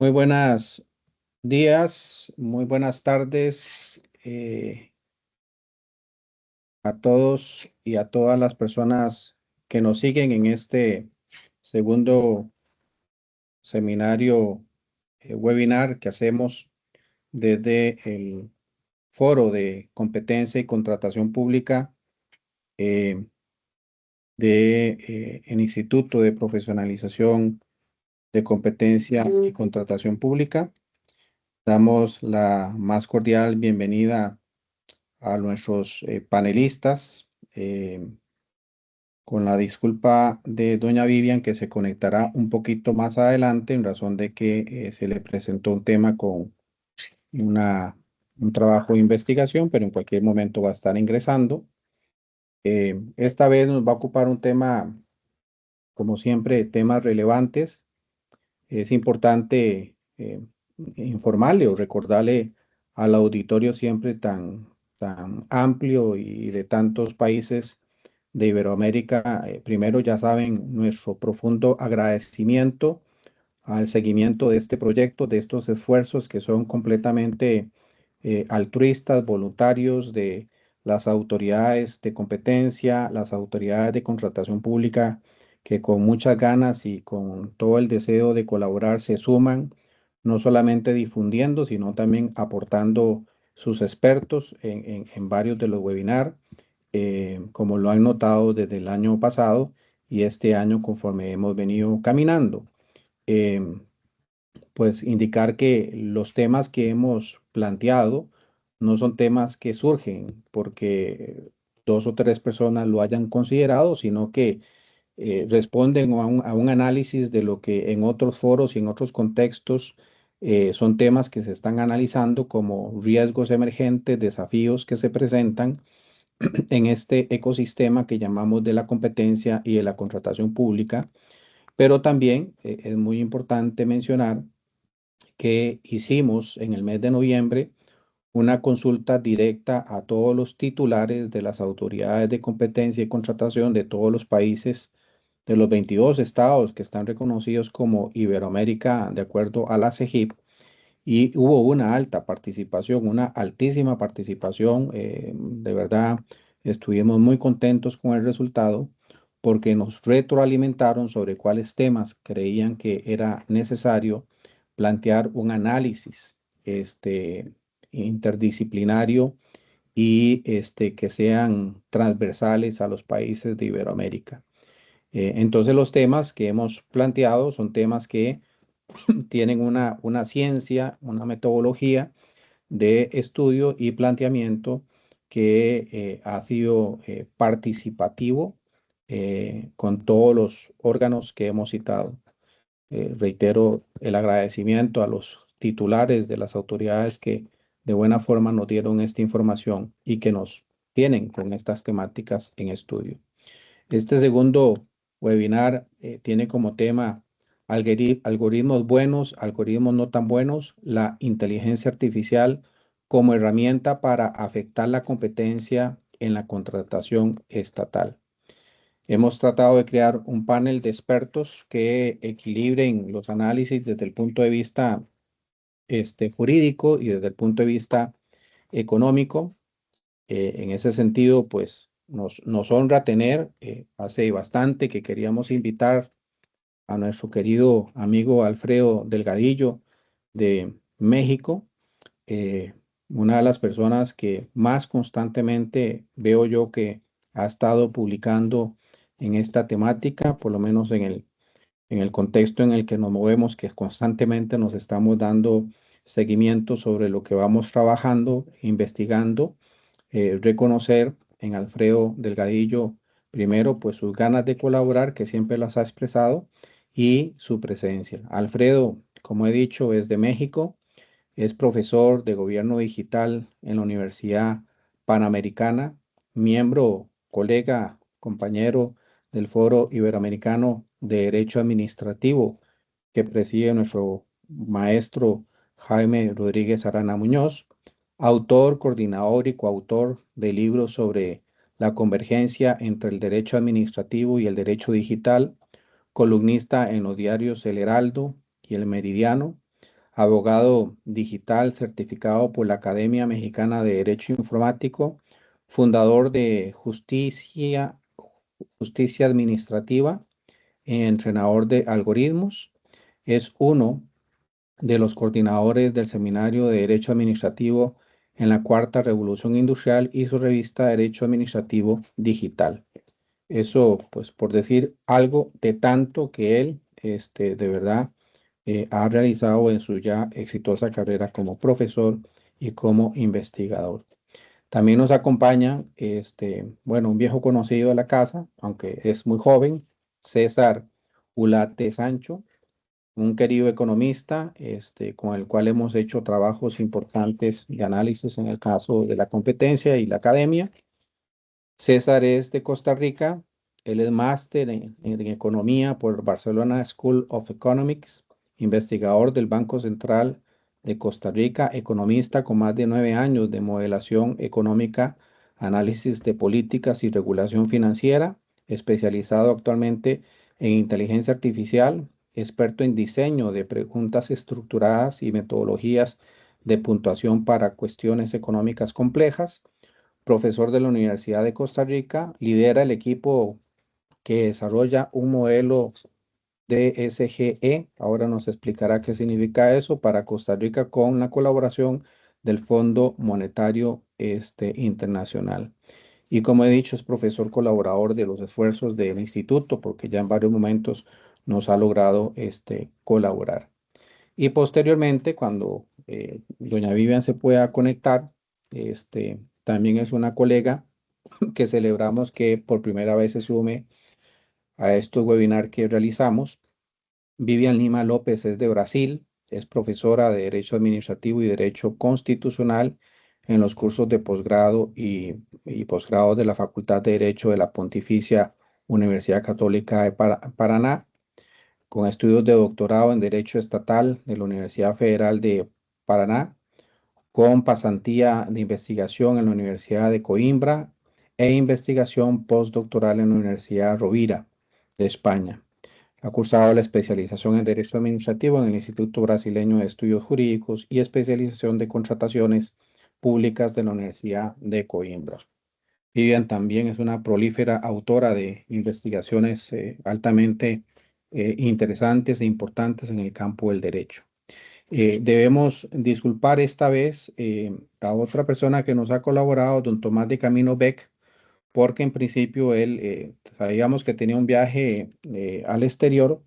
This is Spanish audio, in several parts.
Muy buenos días, muy buenas tardes a todos y a todas las personas que nos siguen en este segundo seminario webinar que hacemos desde el Foro de Competencia y Contratación Pública eh, el Instituto de Profesionalización de Competencia y Contratación Pública. Damos la más cordial bienvenida a nuestros panelistas, con la disculpa de doña Vivian, que se conectará un poquito más adelante en razón de que se le presentó un tema con una, un trabajo de investigación, pero en cualquier momento va a estar ingresando. Esta vez nos va a ocupar un tema, como siempre, temas relevantes. Es importante informarle o recordarle al auditorio siempre tan amplio y de tantos países de Iberoamérica. Primero, ya saben, nuestro profundo agradecimiento al seguimiento de este proyecto, de estos esfuerzos que son completamente altruistas, voluntarios de las autoridades de competencia, las autoridades de contratación pública, que con muchas ganas y con todo el deseo de colaborar se suman, no solamente difundiendo, sino también aportando sus expertos en varios de los webinars, como lo han notado desde el año pasado y este año conforme hemos venido caminando. Em, pues indicar que los temas que hemos planteado no son temas que surgen porque dos o tres personas lo hayan considerado, sino que responden a un análisis de lo que en otros foros y en otros contextos son temas que se están analizando como riesgos emergentes, desafíos que se presentan en este ecosistema que llamamos de la competencia y de la contratación pública. Pero también es muy importante mencionar que hicimos en el mes de noviembre una consulta directa a todos los titulares de las autoridades de competencia y contratación de todos los países, de los 22 estados que están reconocidos como Iberoamérica de acuerdo a la CEGIP, y hubo una alta participación, una altísima participación. De verdad, estuvimos muy contentos con el resultado porque nos retroalimentaron sobre cuáles temas creían que era necesario plantear un análisis interdisciplinario y que sean transversales a los países de Iberoamérica. Entonces, los temas que hemos planteado son temas que tienen una ciencia, una metodología de estudio y planteamiento que ha sido participativo con todos los órganos que hemos citado. Reitero el agradecimiento a los titulares de las autoridades que de buena forma nos dieron esta información y que nos tienen con estas temáticas en estudio. Este segundo webinar tiene como tema algoritmos buenos, algoritmos no tan buenos, la inteligencia artificial como herramienta para afectar la competencia en la contratación estatal. Hemos tratado de crear un panel de expertos que equilibren los análisis desde el punto de vista jurídico y desde el punto de vista económico. En ese sentido, pues nos honra tener, hace bastante que queríamos invitar a nuestro querido amigo Alfredo Delgadillo de México, eh, una de las personas que más constantemente veo yo que ha estado publicando en esta temática, por lo menos en el contexto en el que nos movemos, que constantemente nos estamos dando seguimiento sobre lo que vamos trabajando, investigando. Reconocer en Alfredo Delgadillo, primero, pues sus ganas de colaborar, que siempre las ha expresado, y su presencia. Alfredo, como he dicho, es de México, es profesor de gobierno digital en la Universidad Panamericana, miembro, colega, compañero del Foro Iberoamericano de Derecho Administrativo que preside nuestro maestro Jaime Rodríguez Arana Muñoz, autor, coordinador y coautor de libros sobre la convergencia entre el derecho administrativo y el derecho digital, columnista en los diarios El Heraldo y El Meridiano, abogado digital certificado por la Academia Mexicana de Derecho Informático, fundador de Justicia Administrativa, entrenador de algoritmos. Es uno de los coordinadores del Seminario de Derecho Administrativo en la Cuarta Revolución Industrial y su revista Derecho Administrativo Digital. Eso, pues, por decir algo de tanto que él, de verdad, ha realizado en su ya exitosa carrera como profesor y como investigador. También nos acompaña, bueno, un viejo conocido de la casa, aunque es muy joven, César Ulate Sancho, un querido economista, con el cual hemos hecho trabajos importantes de análisis en el caso de la competencia y la academia. César es de Costa Rica, él es máster en economía por Barcelona School of Economics, investigador del Banco Central de Costa Rica, economista con más de 9 años de modelación económica, análisis de políticas y regulación financiera, especializado actualmente en inteligencia artificial, experto en diseño de preguntas estructuradas y metodologías de puntuación para cuestiones económicas complejas, profesor de la Universidad de Costa Rica, lidera el equipo que desarrolla un modelo de SGE. Ahora nos explicará qué significa eso para Costa Rica con la colaboración del Fondo Monetario Internacional. Y como he dicho, es profesor colaborador de los esfuerzos del instituto porque ya en varios momentos nos ha logrado colaborar. Y posteriormente, cuando doña Vivian se pueda conectar, también es una colega que celebramos que por primera vez se sume a estos webinars que realizamos. Vivian Lima López es de Brasil, es profesora de Derecho Administrativo y Derecho Constitucional en los cursos de posgrado y posgrado de la Facultad de Derecho de la Pontificia Universidad Católica de Paraná, con estudios de doctorado en Derecho Estatal de la Universidad Federal de Paraná, con pasantía de investigación en la Universidad de Coimbra e investigación postdoctoral en la Universidad Rovira de España. Ha cursado la especialización en Derecho Administrativo en el Instituto Brasileño de Estudios Jurídicos y especialización de contrataciones públicas de la Universidad de Coimbra. Vivian también es una prolífera autora de investigaciones altamente interesantes e importantes en el campo del derecho. Debemos disculpar esta vez a otra persona que nos ha colaborado, don Tomás de Camino Beck, porque en principio él sabíamos que tenía un viaje al exterior,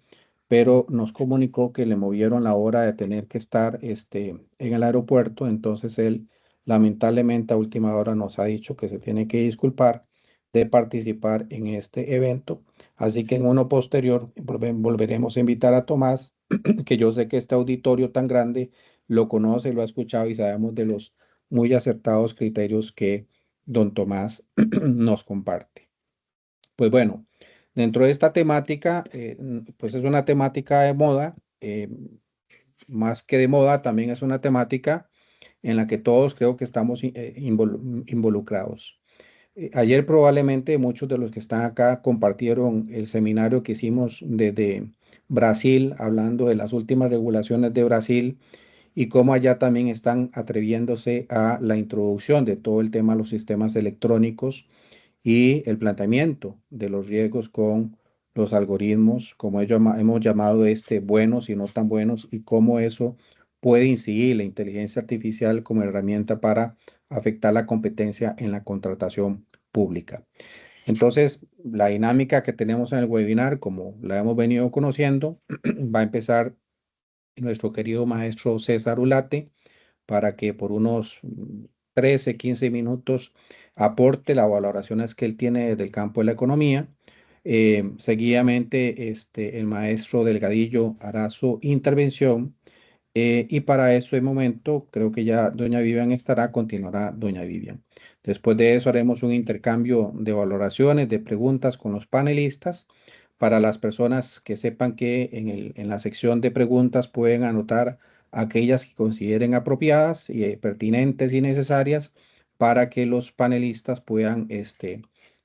pero nos comunicó que le movieron la hora de tener que estar en el aeropuerto, entonces él lamentablemente a última hora nos ha dicho que se tiene que disculpar de participar en este evento, así que en uno posterior volveremos a invitar a Tomás, que yo sé que este auditorio tan grande lo conoce, lo ha escuchado y sabemos de los muy acertados criterios que don Tomás nos comparte. Pues bueno, dentro de esta temática, pues es una temática de moda, más que de moda, también es una temática en la que todos creo que estamos involucrados. Ayer probablemente muchos de los que están acá compartieron el seminario que hicimos desde Brasil, hablando de las últimas regulaciones de Brasil y cómo allá también están atreviéndose a la introducción de todo el tema de los sistemas electrónicos y el planteamiento de los riesgos con los algoritmos, como hemos llamado buenos y no tan buenos, y cómo eso puede incidir la inteligencia artificial como herramienta para afectar la competencia en la contratación pública. Entonces, la dinámica que tenemos en el webinar, como la hemos venido conociendo, va a empezar nuestro querido maestro César Ulate para que por unos 13, 15 minutos aporte las valoraciones que él tiene del campo de la economía. Seguidamente, el maestro Delgadillo hará su intervención y para ese momento, creo que ya doña Vivian estará, continuará doña Vivian. Después de eso haremos un intercambio de valoraciones, de preguntas con los panelistas. Para las personas que sepan que en la sección de preguntas pueden anotar aquellas que consideren apropiadas y pertinentes y necesarias para que los panelistas puedan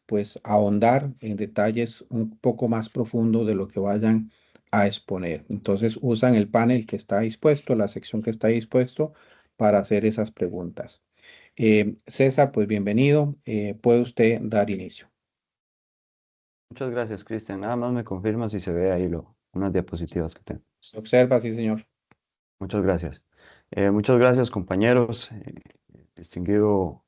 pues ahondar en detalles un poco más profundos de lo que vayan a exponer. Entonces usan el panel que está dispuesto, la sección que está dispuesto para hacer esas preguntas. César, pues bienvenido. Puede usted dar inicio. Muchas gracias, Cristian. Nada más me confirma si se ve ahí unas diapositivas que tengo. Se observa, sí, señor. Muchas gracias. Muchas gracias, compañeros, distinguido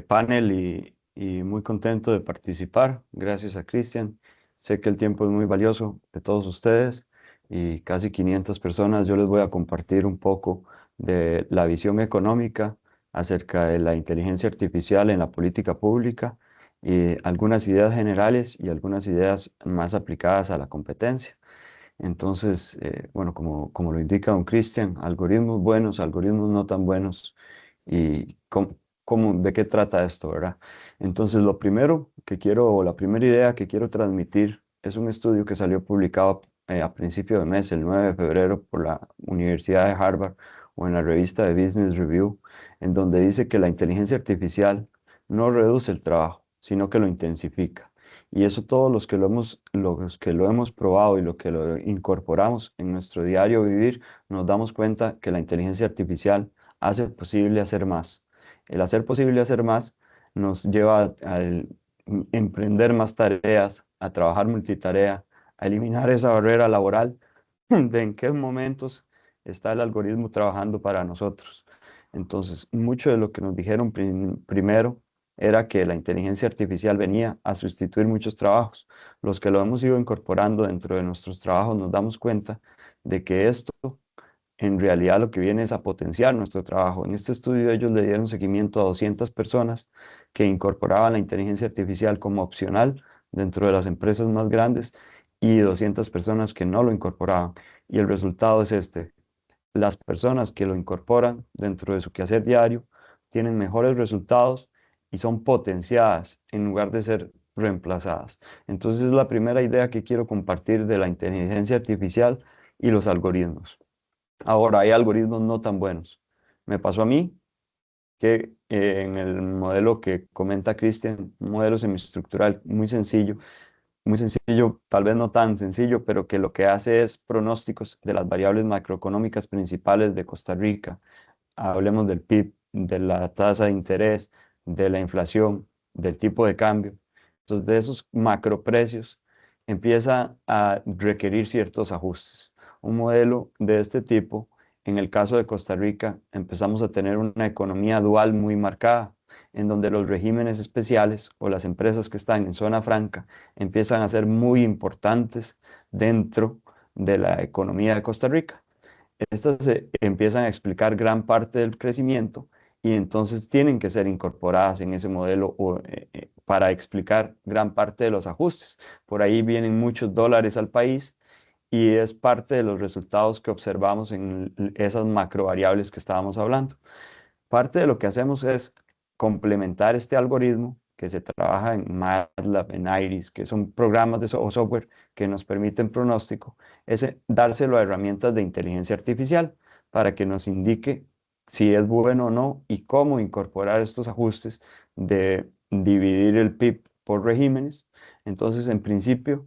panel y muy contento de participar. Gracias a Cristian. Sé que el tiempo es muy valioso de todos ustedes y casi 500 personas. Yo les voy a compartir un poco de la visión económica acerca de la inteligencia artificial en la política pública y algunas ideas generales y algunas ideas más aplicadas a la competencia. Entonces, bueno, como lo indica don Cristian, algoritmos buenos, algoritmos no tan buenos, y de qué trata esto, ¿verdad? Entonces, lo primero que quiero, o la primera idea que quiero transmitir es un estudio que salió publicado a principio de mes, el 9 de febrero, por la Universidad de Harvard o en la revista de Business Review, en donde dice que la inteligencia artificial no reduce el trabajo, sino que lo intensifica. Y eso todos los que lo hemos probado y lo que lo incorporamos en nuestro diario vivir, nos damos cuenta que la inteligencia artificial hace posible hacer más. El hacer posible hacer más nos lleva al emprender más tareas, a trabajar multitarea, a eliminar esa barrera laboral de en qué momentos está el algoritmo trabajando para nosotros. Entonces, mucho de lo que nos dijeron primero era que la inteligencia artificial venía a sustituir muchos trabajos. Los que lo hemos ido incorporando dentro de nuestros trabajos nos damos cuenta de que esto en realidad lo que viene es a potenciar nuestro trabajo. En este estudio ellos le dieron seguimiento a 200 personas que incorporaban la inteligencia artificial como opcional dentro de las empresas más grandes y 200 personas que no lo incorporaban. Y el resultado es este. Las personas que lo incorporan dentro de su quehacer diario tienen mejores resultados y son potenciadas en lugar de ser reemplazadas. Entonces es la primera idea que quiero compartir de la inteligencia artificial y los algoritmos. Ahora, hay algoritmos no tan buenos. Me pasó a mí que en el modelo que comenta Christian, un modelo semiestructural muy sencillo, tal vez no tan sencillo, pero que lo que hace es pronósticos de las variables macroeconómicas principales de Costa Rica. Hablemos del PIB, de la tasa de interés, de la inflación, del tipo de cambio. Entonces, de esos macroprecios empieza a requerir ciertos ajustes. Un modelo de este tipo, en el caso de Costa Rica, empezamos a tener una economía dual muy marcada, en donde los regímenes especiales o las empresas que están en zona franca empiezan a ser muy importantes dentro de la economía de Costa Rica. Estas se empiezan a explicar gran parte del crecimiento y entonces tienen que ser incorporadas en ese modelo para explicar gran parte de los ajustes. Por ahí vienen muchos dólares al país y es parte de los resultados que observamos en esas macro variables que estábamos hablando. Parte de lo que hacemos es complementar este algoritmo que se trabaja en MATLAB, en Iris, que son programas o software que nos permiten pronóstico, es dárselo a herramientas de inteligencia artificial para que nos indique si es bueno o no y cómo incorporar estos ajustes de dividir el PIB por regímenes. Entonces, en principio,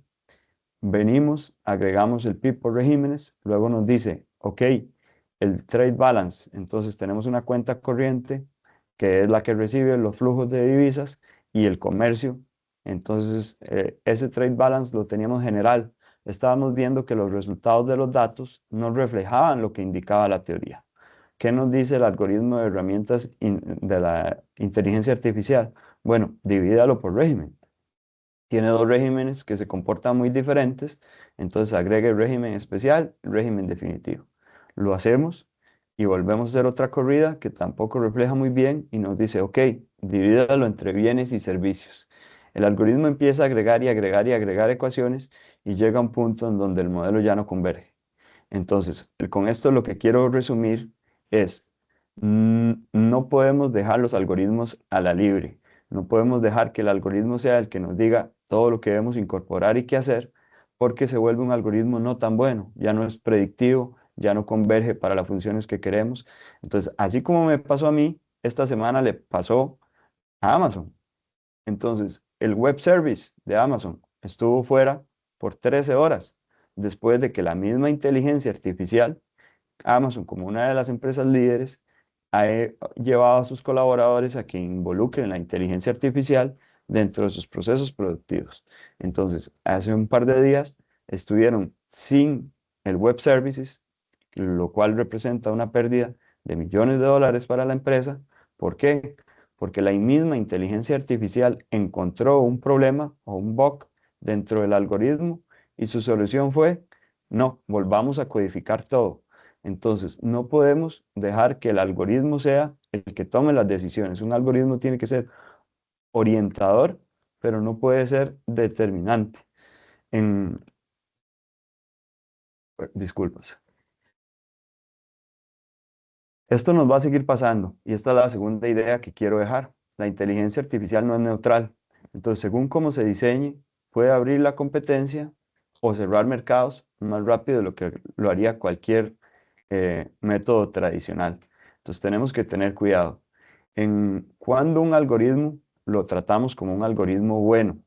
venimos, agregamos el PIB por regímenes, luego nos dice, ok, el trade balance, entonces tenemos una cuenta corriente que es la que recibe los flujos de divisas y el comercio. Entonces, ese trade balance lo teníamos general. Estábamos viendo que los resultados de los datos no reflejaban lo que indicaba la teoría. ¿Qué nos dice el algoritmo de herramientas de la inteligencia artificial? Bueno, divídalo por régimen. Tiene dos regímenes que se comportan muy diferentes, entonces agrega el régimen especial, el régimen definitivo. Lo hacemos y volvemos a hacer otra corrida que tampoco refleja muy bien y nos dice, ok, divídalo entre bienes y servicios. El algoritmo empieza a agregar y agregar y agregar ecuaciones y llega a un punto en donde el modelo ya no converge. Entonces, con esto lo que quiero resumir es, no podemos dejar los algoritmos a la libre. No podemos dejar que el algoritmo sea el que nos diga todo lo que debemos incorporar y qué hacer, porque se vuelve un algoritmo no tan bueno, ya no es predictivo, ya no converge para las funciones que queremos. Entonces, así como me pasó a mí, esta semana le pasó a Amazon. Entonces, el web service de Amazon estuvo fuera por 13 horas. después de que la misma inteligencia artificial, Amazon, como una de las empresas líderes, ha llevado a sus colaboradores a que involucren la inteligencia artificial dentro de sus procesos productivos. Entonces, hace un par de días estuvieron sin el web services, lo cual representa una pérdida de millones de dólares para la empresa. ¿Por qué? Porque la misma inteligencia artificial encontró un problema o un bug dentro del algoritmo y su solución fue, no, volvamos a codificar todo. Entonces, no podemos dejar que el algoritmo sea el que tome las decisiones. Un algoritmo tiene que ser orientador, pero no puede ser determinante. En, disculpas. Esto nos va a seguir pasando y esta es la segunda idea que quiero dejar. La inteligencia artificial no es neutral. Entonces, según cómo se diseñe, puede abrir la competencia o cerrar mercados más rápido de lo que lo haría cualquier método tradicional. Entonces, tenemos que tener cuidado. Cuando un algoritmo lo tratamos como un algoritmo bueno,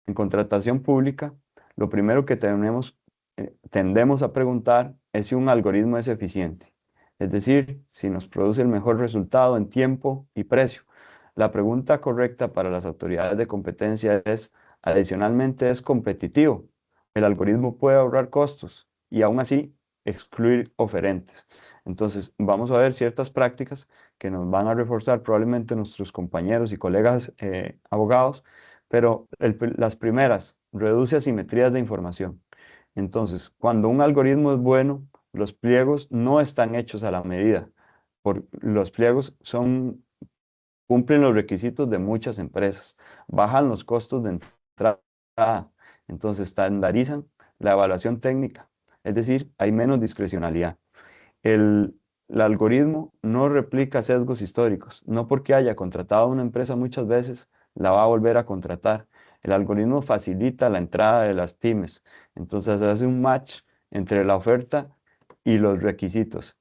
en contratación pública, lo primero que tendemos a preguntar es si un algoritmo es eficiente, es decir, si nos produce el mejor resultado en tiempo y precio. La pregunta correcta para las autoridades de competencia es, adicionalmente, ¿es competitivo? El algoritmo puede ahorrar costos y aún así excluir oferentes. Entonces, vamos a ver ciertas prácticas que nos van a reforzar probablemente nuestros compañeros y colegas abogados, pero las primeras, reduce asimetrías de información. Entonces, cuando un algoritmo es bueno, los pliegos no están hechos a la medida. Los pliegos cumplen los requisitos de muchas empresas, bajan los costos de entrada, entonces estandarizan la evaluación técnica, es decir, hay menos discrecionalidad. El, el algoritmo no replica sesgos históricos. No porque haya contratado a una empresa muchas veces, la va a volver a contratar. El algoritmo facilita la entrada de las pymes. Entonces hace un match entre la oferta y los requisitos.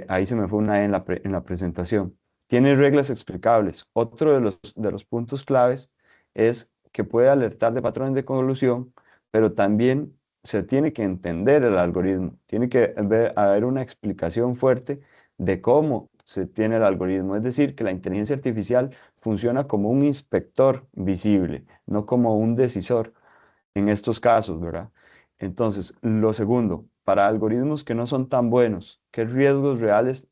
Ahí se me fue una E en la presentación. Tiene reglas explicables. Otro de los puntos claves es que puede alertar de patrones de colusión, pero también se tiene que entender el algoritmo. Tiene que haber una explicación fuerte de cómo se tiene el algoritmo. Es decir, que la inteligencia artificial funciona como un inspector visible, no como un decisor en estos casos, ¿verdad? Entonces, lo segundo, para algoritmos que no son tan buenos, ¿qué riesgos reales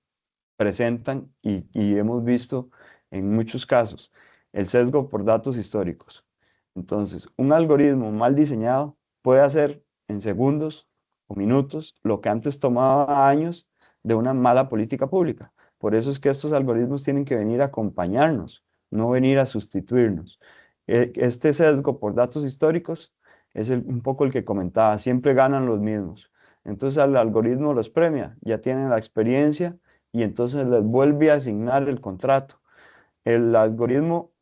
presentan y hemos visto en muchos casos? El sesgo por datos históricos. Entonces, un algoritmo mal diseñado puede hacer en segundos o minutos lo que antes tomaba años de una mala política pública. Por eso es que estos algoritmos tienen que venir a acompañarnos, no venir a sustituirnos. Este sesgo por datos históricos es un poco el que comentaba, siempre ganan los mismos. Entonces al algoritmo los premia, ya tienen la experiencia y entonces les vuelve a asignar el contrato. El algoritmo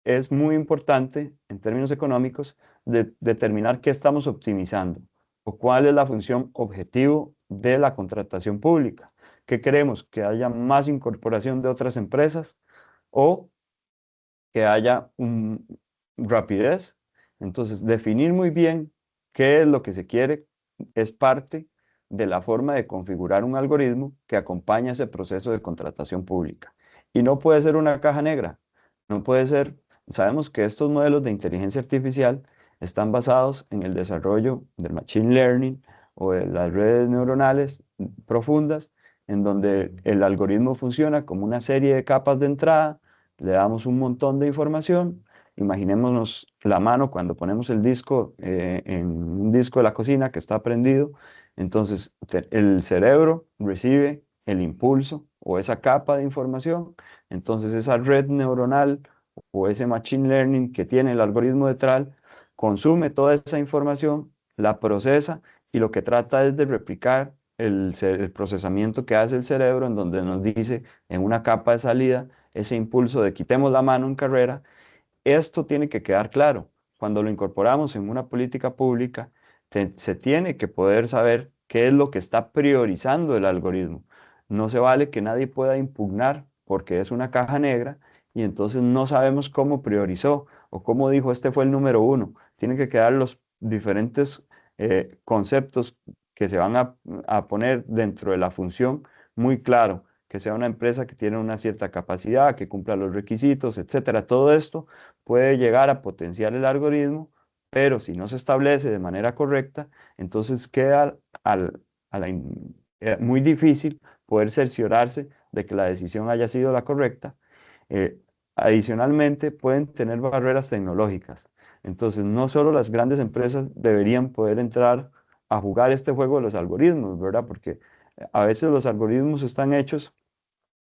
es muy importante en términos económicos de determinar qué estamos optimizando o cuál es la función objetivo de la contratación pública. ¿Qué queremos? ¿Que haya más incorporación de otras empresas o que haya rapidez? Entonces, definir muy bien qué es lo que se quiere es parte de la forma de configurar un algoritmo que acompaña ese proceso de contratación pública. Y no puede ser una caja negra, no puede ser, sabemos que estos modelos de inteligencia artificial están basados en el desarrollo del machine learning o de las redes neuronales profundas, en donde el algoritmo funciona como una serie de capas de entrada, le damos un montón de información. Imaginémonos la mano cuando ponemos el disco en un disco de la cocina que está prendido. Entonces, el cerebro recibe el impulso o esa capa de información. Entonces, esa red neuronal o ese machine learning que tiene el algoritmo detrás consume toda esa información, la procesa y lo que trata es de replicar el procesamiento que hace el cerebro, en donde nos dice en una capa de salida ese impulso de quitemos la mano en carrera. Esto tiene que quedar claro. Cuando lo incorporamos en una política pública, se tiene que poder saber qué es lo que está priorizando el algoritmo. No se vale que nadie pueda impugnar porque es una caja negra y entonces no sabemos cómo priorizó o cómo dijo este fue el número uno. Tienen que quedar los diferentes conceptos que se van a poner dentro de la función muy claro, que sea una empresa que tiene una cierta capacidad, que cumpla los requisitos, etcétera. Todo esto puede llegar a potenciar el algoritmo, pero si no se establece de manera correcta, entonces queda muy difícil poder cerciorarse de que la decisión haya sido la correcta. Eh, Adicionalmente, pueden tener barreras tecnológicas. Entonces, no solo las grandes empresas deberían poder entrar a jugar este juego de los algoritmos, ¿verdad? Porque a veces los algoritmos están hechos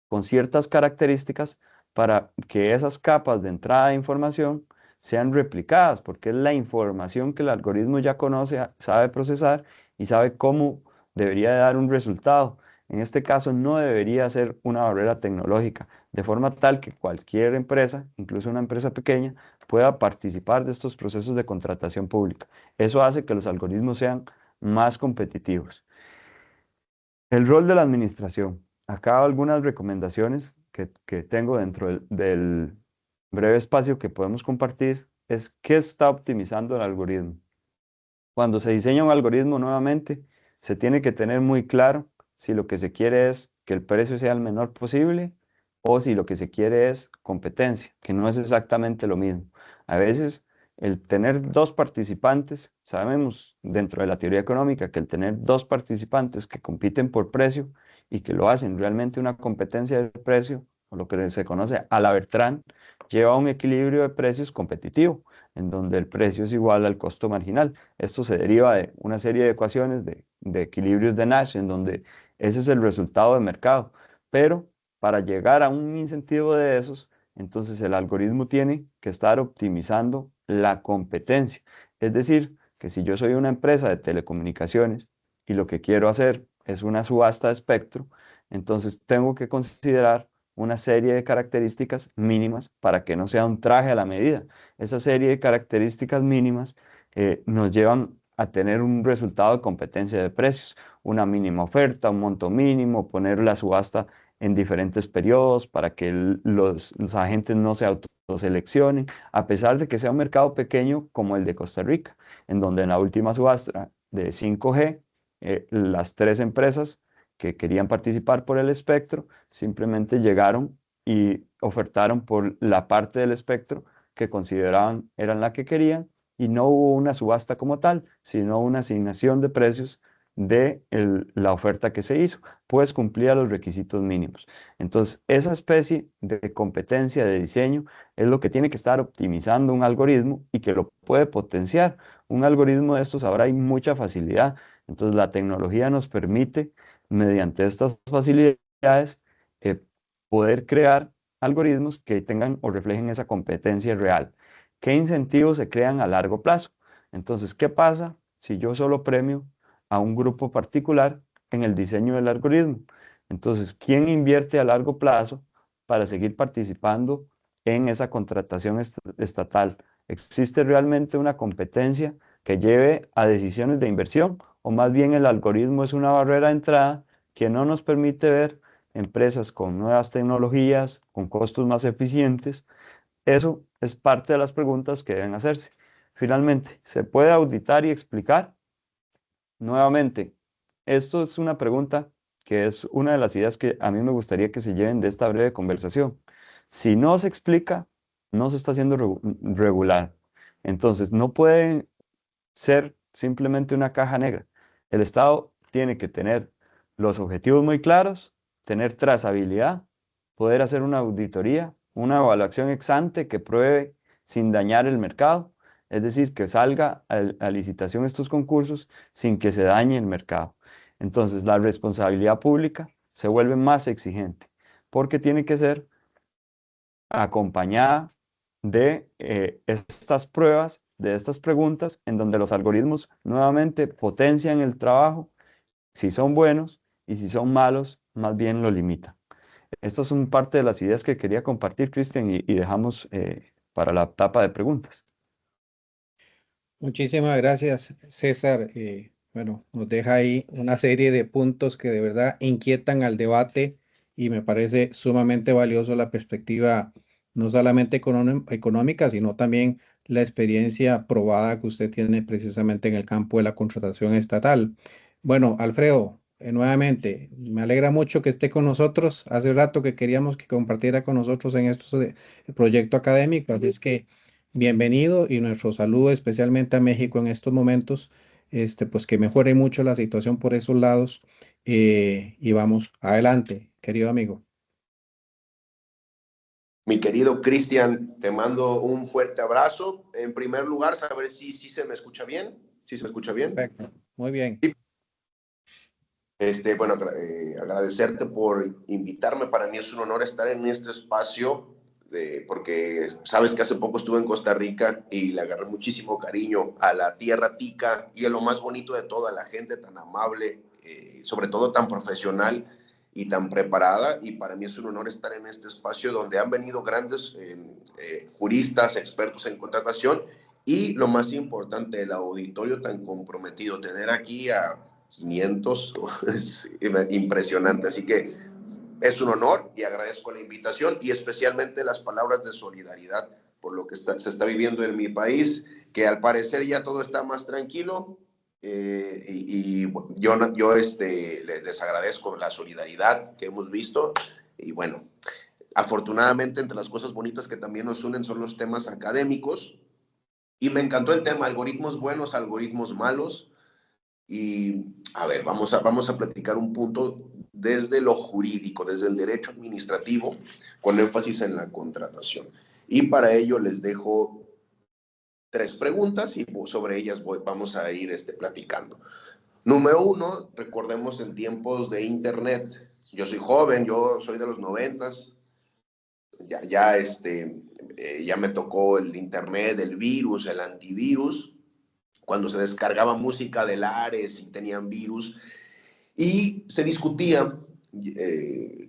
con ciertas características para que esas capas de entrada de información sean replicadas, porque es la información que el algoritmo ya conoce, sabe procesar y sabe cómo debería dar un resultado. En este caso no debería ser una barrera tecnológica, de forma tal que cualquier empresa, incluso una empresa pequeña, pueda participar de estos procesos de contratación pública. Eso hace que los algoritmos sean más competitivos. El rol de la administración. Acá algunas recomendaciones que tengo dentro del breve espacio que podemos compartir es qué está optimizando el algoritmo. Cuando se diseña un algoritmo nuevamente, se tiene que tener muy claro si lo que se quiere es que el precio sea el menor posible o si lo que se quiere es competencia, que no es exactamente lo mismo. A veces el tener dos participantes, sabemos dentro de la teoría económica que el tener dos participantes que compiten por precio y que lo hacen realmente una competencia de precio, o lo que se conoce a la Bertrand, lleva a un equilibrio de precios competitivo, en donde el precio es igual al costo marginal. Esto se deriva de una serie de ecuaciones de equilibrios de Nash, en donde ese es el resultado de mercado. Pero para llegar a un incentivo de esos, entonces el algoritmo tiene que estar optimizando la competencia. Es decir, que si yo soy una empresa de telecomunicaciones y lo que quiero hacer es una subasta de espectro, entonces tengo que considerar una serie de características mínimas para que no sea un traje a la medida. Esa serie de características mínimas nos llevan a tener un resultado de competencia de precios, una mínima oferta, un monto mínimo, poner la subasta en diferentes periodos para que los agentes no se autoseleccionen, a pesar de que sea un mercado pequeño como el de Costa Rica, en donde en la última subasta de 5G, las tres empresas que querían participar por el espectro simplemente llegaron y ofertaron por la parte del espectro que consideraban eran la que querían y no hubo una subasta como tal, sino una asignación de precios de la oferta que se hizo, pues cumplía los requisitos mínimos. Entonces, esa especie de competencia de diseño es lo que tiene que estar optimizando un algoritmo y que lo puede potenciar. Un algoritmo de estos ahora hay mucha facilidad. Entonces, la tecnología nos permite, mediante estas facilidades, eh, poder crear algoritmos que tengan o reflejen esa competencia real. ¿Qué incentivos se crean a largo plazo? Entonces, ¿qué pasa si yo solo premio a un grupo particular en el diseño del algoritmo? Entonces, ¿quién invierte a largo plazo para seguir participando en esa contratación estatal? ¿Existe realmente una competencia que lleve a decisiones de inversión o más bien el algoritmo es una barrera de entrada que no nos permite ver empresas con nuevas tecnologías, con costos más eficientes? Eso es parte de las preguntas que deben hacerse. Finalmente, ¿se puede auditar y explicar? Nuevamente, esto es una pregunta que es una de las ideas que a mí me gustaría que se lleven de esta breve conversación. Si no se explica, no se está haciendo regular. Entonces, no puede ser simplemente una caja negra. El Estado tiene que tener los objetivos muy claros, tener trazabilidad, poder hacer una auditoría, una evaluación ex ante que pruebe sin dañar el mercado, es decir, que salga a licitación estos concursos sin que se dañe el mercado. Entonces, la responsabilidad pública se vuelve más exigente porque tiene que ser acompañada de estas pruebas, de estas preguntas, en donde los algoritmos nuevamente potencian el trabajo, si son buenos, y si son malos, más bien lo limitan. Estas son parte de las ideas que quería compartir, Cristian, y dejamos para la etapa de preguntas. Muchísimas gracias, César. Bueno, nos deja ahí una serie de puntos que de verdad inquietan al debate y me parece sumamente valioso la perspectiva no solamente económica, sino también la experiencia probada que usted tiene precisamente en el campo de la contratación estatal. Bueno, Alfredo, nuevamente, me alegra mucho que esté con nosotros. Hace rato que queríamos que compartiera con nosotros en estos proyecto académico, así es que bienvenido y nuestro saludo especialmente a México en estos momentos, pues que mejore mucho la situación por esos lados y vamos adelante, querido amigo. Mi querido Cristian, te mando un fuerte abrazo. En primer lugar, saber si se me escucha bien. ¿Sí se me escucha bien? Perfecto, muy bien. Bueno, agradecerte por invitarme. Para mí es un honor estar en este espacio, porque sabes que hace poco estuve en Costa Rica y le agarré muchísimo cariño a la tierra tica y a lo más bonito de todo, a la gente tan amable, sobre todo tan profesional y tan preparada. Y para mí es un honor estar en este espacio donde han venido grandes juristas, expertos en contratación y lo más importante, el auditorio tan comprometido. Tener aquí a 500 es impresionante. Así que es un honor y agradezco la invitación y especialmente las palabras de solidaridad por lo que se está viviendo en mi país, que al parecer ya todo está más tranquilo. Yo les agradezco la solidaridad que hemos visto y bueno, afortunadamente entre las cosas bonitas que también nos unen son los temas académicos y me encantó el tema, algoritmos buenos, algoritmos malos. Y a ver, vamos a platicar un punto desde lo jurídico, desde el derecho administrativo, con énfasis en la contratación. Y para ello les dejo 3 preguntas y sobre ellas vamos a ir platicando. Número 1, recordemos en tiempos de Internet. Yo soy joven, yo soy de los 90s. Ya me tocó el Internet, el virus, el antivirus, cuando se descargaba música de Ares y tenían virus, y se discutía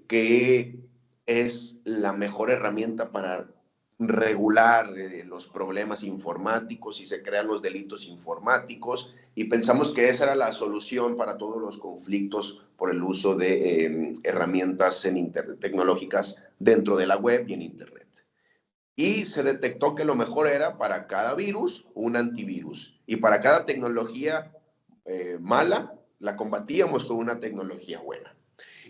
qué es la mejor herramienta para regular los problemas informáticos y se crean los delitos informáticos y pensamos que esa era la solución para todos los conflictos por el uso de herramientas tecnológicas dentro de la web y en Internet. Y se detectó que lo mejor era para cada virus un antivirus y para cada tecnología mala la combatíamos con una tecnología buena.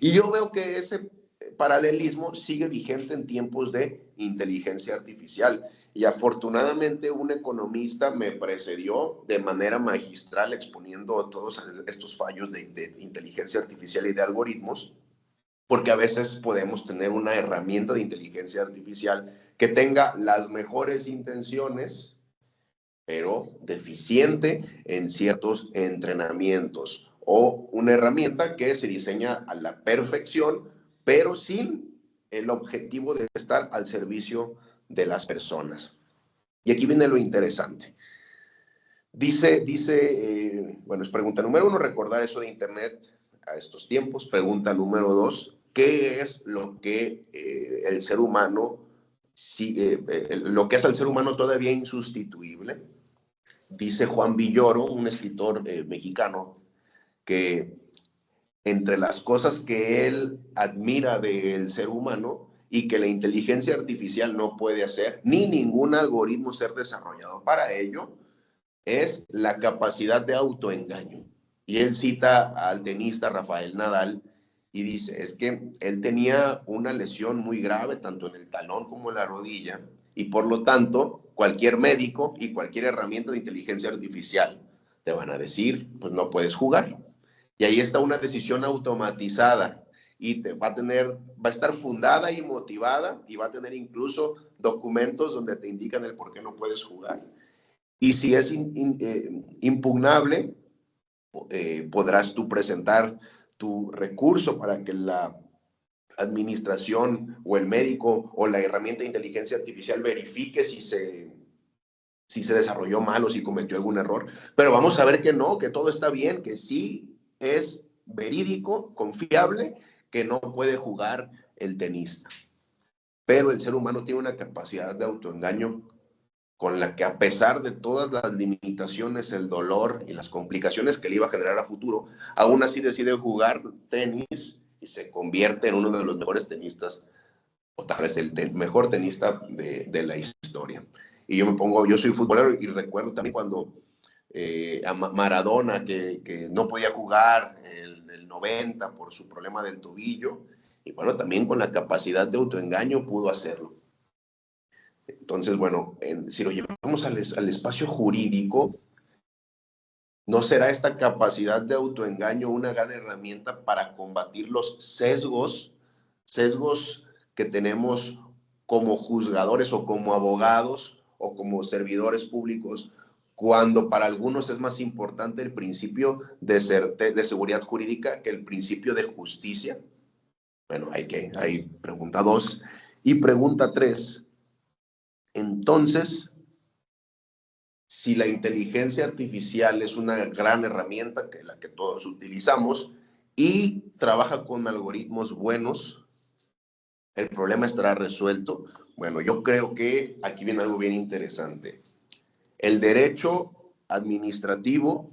Y yo veo que ese paralelismo sigue vigente en tiempos de inteligencia artificial. Y afortunadamente un economista me precedió de manera magistral exponiendo todos estos fallos de inteligencia artificial y de algoritmos, porque a veces podemos tener una herramienta de inteligencia artificial que tenga las mejores intenciones, pero deficiente en ciertos entrenamientos, o una herramienta que se diseña a la perfección, pero sin el objetivo de estar al servicio de las personas. Y aquí viene lo interesante. Bueno, es pregunta número 1, recordar eso de Internet a estos tiempos. Pregunta número 2, ¿qué es lo que el ser humano, lo que es al ser humano todavía insustituible? Dice Juan Villoro, un escritor mexicano, que entre las cosas que él admira del ser humano y que la inteligencia artificial no puede hacer, ni ningún algoritmo ser desarrollado para ello, es la capacidad de autoengaño. Y él cita al tenista Rafael Nadal y dice, es que él tenía una lesión muy grave, tanto en el talón como en la rodilla, y por lo tanto, cualquier médico y cualquier herramienta de inteligencia artificial te van a decir, pues no puedes jugar. Y ahí está una decisión automatizada y va a estar fundada y motivada y va a tener incluso documentos donde te indican el por qué no puedes jugar. Y si es impugnable, podrás tú presentar tu recurso para que la administración o el médico o la herramienta de inteligencia artificial verifique si se desarrolló mal o si cometió algún error. Pero vamos a ver que no, que todo está bien, que sí es verídico, confiable, que no puede jugar el tenista. Pero el ser humano tiene una capacidad de autoengaño con la que, a pesar de todas las limitaciones, el dolor y las complicaciones que le iba a generar a futuro, aún así decide jugar tenis y se convierte en uno de los mejores tenistas, o tal vez el mejor tenista de la historia. Y yo soy futbolero y recuerdo también cuando a Maradona, que no podía jugar el 90 por su problema del tobillo, y bueno, también con la capacidad de autoengaño pudo hacerlo. Entonces, bueno, si lo llevamos al espacio jurídico, ¿no será esta capacidad de autoengaño una gran herramienta para combatir los sesgos que tenemos como juzgadores o como abogados o como servidores públicos, cuando para algunos es más importante el principio de seguridad jurídica que el principio de justicia? Bueno, hay pregunta 2. Y pregunta 3. Entonces, si la inteligencia artificial es una gran herramienta, que la que todos utilizamos, y trabaja con algoritmos buenos, ¿el problema estará resuelto? Bueno, yo creo que aquí viene algo bien interesante. El derecho administrativo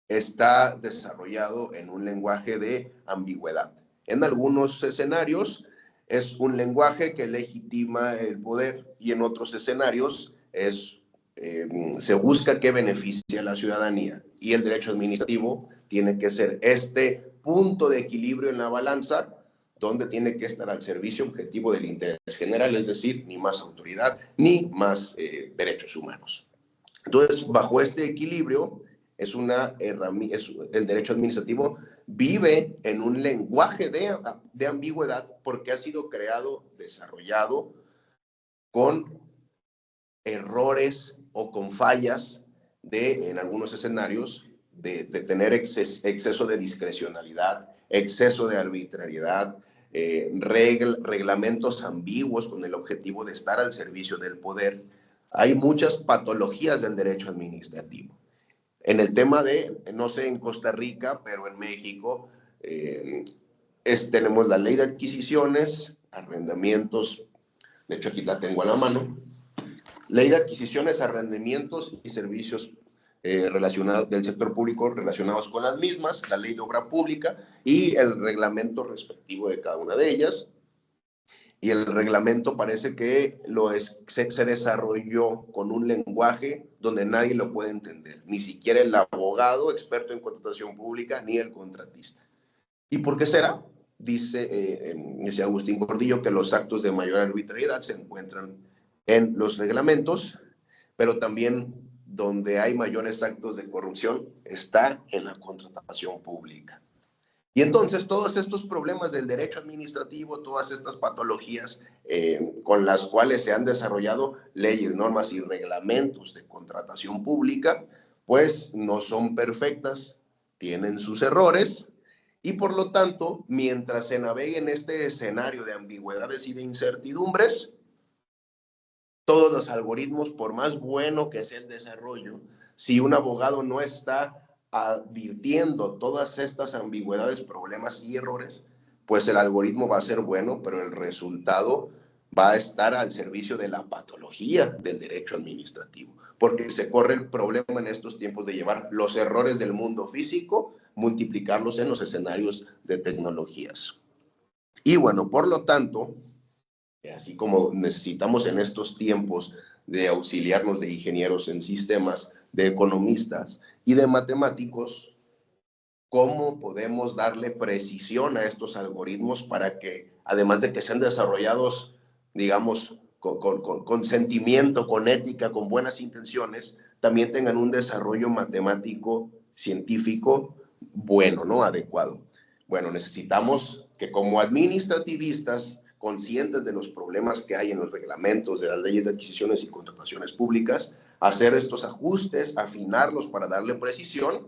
está desarrollado en un lenguaje de ambigüedad. En algunos escenarios es un lenguaje que legitima el poder, y en otros escenarios se busca que beneficie a la ciudadanía. Y el derecho administrativo tiene que ser este punto de equilibrio en la balanza, donde tiene que estar al servicio objetivo del interés general, es decir, ni más autoridad ni más derechos humanos. Entonces, bajo este equilibrio, el derecho administrativo vive en un lenguaje de ambigüedad, porque ha sido desarrollado con errores o con fallas en algunos escenarios, de tener exceso de discrecionalidad, exceso de arbitrariedad, reglamentos ambiguos con el objetivo de estar al servicio del poder. Hay muchas patologías del derecho administrativo. En el tema no sé en Costa Rica, pero en México tenemos la ley de adquisiciones, arrendamientos, de hecho aquí la tengo a la mano, ley de adquisiciones, arrendamientos y servicios relacionados del sector público relacionados con las mismas, la ley de obra pública y el reglamento respectivo de cada una de ellas. Y el reglamento parece que se desarrolló con un lenguaje donde nadie lo puede entender, ni siquiera el abogado experto en contratación pública ni el contratista. ¿Y por qué será? Dice Agustín Gordillo que los actos de mayor arbitrariedad se encuentran en los reglamentos, pero también donde hay mayores actos de corrupción está en la contratación pública. Y entonces todos estos problemas del derecho administrativo, todas estas patologías con las cuales se han desarrollado leyes, normas y reglamentos de contratación pública, pues no son perfectas, tienen sus errores, y por lo tanto, mientras se navegue en este escenario de ambigüedades y de incertidumbres, todos los algoritmos, por más bueno que sea el desarrollo, si un abogado no está advirtiendo todas estas ambigüedades, problemas y errores, pues el algoritmo va a ser bueno, pero el resultado va a estar al servicio de la patología del derecho administrativo, porque se corre el problema en estos tiempos de llevar los errores del mundo físico, multiplicarlos en los escenarios de tecnologías. Y bueno, por lo tanto, así como necesitamos en estos tiempos de auxiliarnos de ingenieros en sistemas, de economistas y de matemáticos, ¿cómo podemos darle precisión a estos algoritmos para que, además de que sean desarrollados, digamos, con sentimiento, con ética, con buenas intenciones, también tengan un desarrollo matemático, científico bueno, ¿no? Adecuado. Bueno, necesitamos que como administrativistas, conscientes de los problemas que hay en los reglamentos de las leyes de adquisiciones y contrataciones públicas, hacer estos ajustes, afinarlos para darle precisión,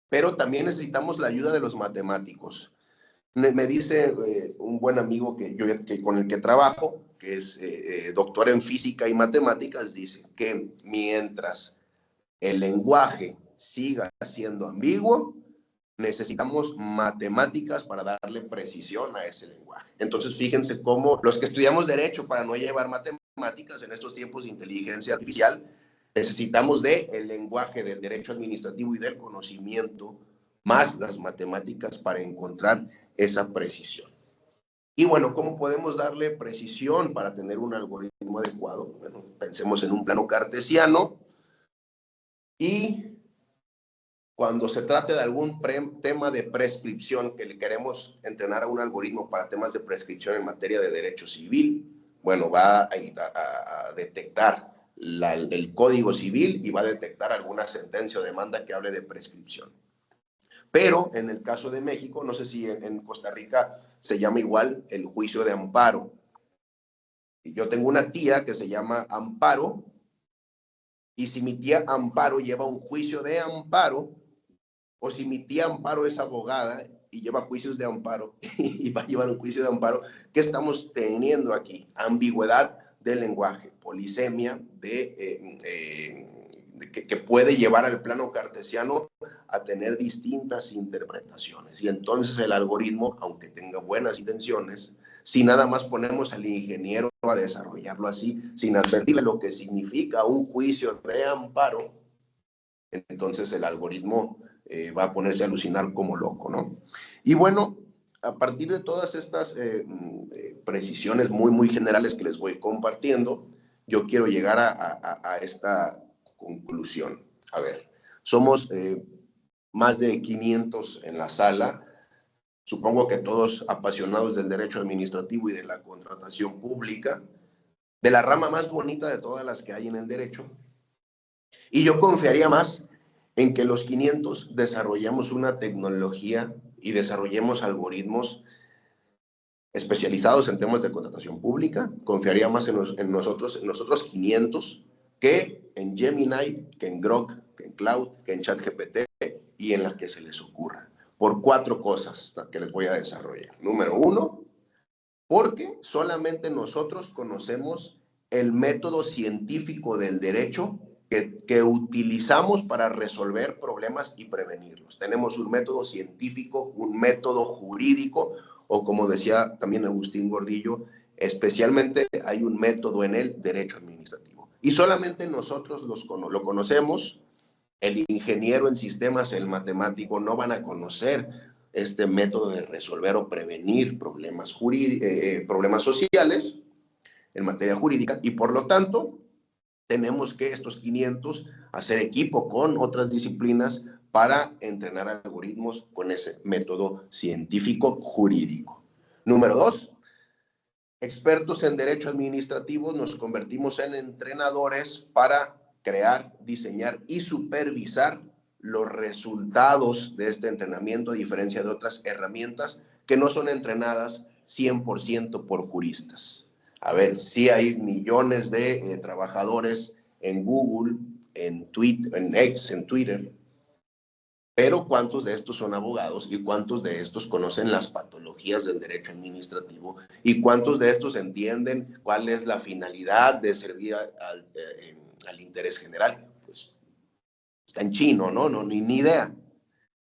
pero también necesitamos la ayuda de los matemáticos. Me dice un buen amigo con el que trabajo, que es doctor en física y matemáticas, dice que mientras el lenguaje siga siendo ambiguo, necesitamos matemáticas para darle precisión a ese lenguaje. Entonces, fíjense cómo los que estudiamos derecho para no llevar matemáticas en estos tiempos de inteligencia artificial, necesitamos el lenguaje del derecho administrativo y del conocimiento, más las matemáticas para encontrar esa precisión. Y bueno, ¿cómo podemos darle precisión para tener un algoritmo adecuado? Bueno, pensemos en un plano cartesiano y cuando se trate de algún tema de prescripción que le queremos entrenar a un algoritmo para temas de prescripción en materia de derecho civil, bueno, va a detectar el Código Civil y va a detectar alguna sentencia o demanda que hable de prescripción. Pero en el caso de México, no sé si en Costa Rica se llama igual el juicio de amparo. Yo tengo una tía que se llama Amparo, y si mi tía Amparo lleva un juicio de amparo, o si mi tía Amparo es abogada y lleva juicios de amparo y va a llevar un juicio de amparo, ¿qué estamos teniendo aquí? Ambigüedad del lenguaje, polisemia que puede llevar al plano cartesiano a tener distintas interpretaciones. Y entonces el algoritmo, aunque tenga buenas intenciones, si nada más ponemos al ingeniero a desarrollarlo así, sin advertirle lo que significa un juicio de amparo, entonces el algoritmo va a ponerse a alucinar como loco, ¿no? Y bueno, a partir de todas estas precisiones muy generales que les voy compartiendo, yo quiero llegar a esta conclusión. A ver, somos más de 500 en la sala, supongo que todos apasionados del derecho administrativo y de la contratación pública, de la rama más bonita de todas las que hay en el derecho. Y yo confiaría más en que los 500 desarrollemos una tecnología y desarrollemos algoritmos especializados en temas de contratación pública. Confiaría más en nosotros 500 que en Gemini, que en Grok, que en Cloud, que en ChatGPT y en las que se les ocurra. Por 4 cosas que les voy a desarrollar. Número 1, porque solamente nosotros conocemos el método científico del derecho que utilizamos para resolver problemas y prevenirlos. Tenemos un método científico, un método jurídico, o como decía también Agustín Gordillo, especialmente hay un método en el derecho administrativo. Y solamente nosotros lo conocemos. El ingeniero en sistemas, el matemático, no van a conocer este método de resolver o prevenir problemas sociales en materia jurídica, y por lo tanto tenemos que estos 500 hacer equipo con otras disciplinas para entrenar algoritmos con ese método científico jurídico. Número 2, expertos en derecho administrativo nos convertimos en entrenadores para crear, diseñar y supervisar los resultados de este entrenamiento, a diferencia de otras herramientas que no son entrenadas 100% por juristas. A ver, sí hay millones de trabajadores en Google, en Twitter, en X, en Twitter, pero ¿cuántos de estos son abogados y cuántos de estos conocen las patologías del derecho administrativo y cuántos de estos entienden cuál es la finalidad de servir al interés general? Pues está en chino, ¿no? Ni idea.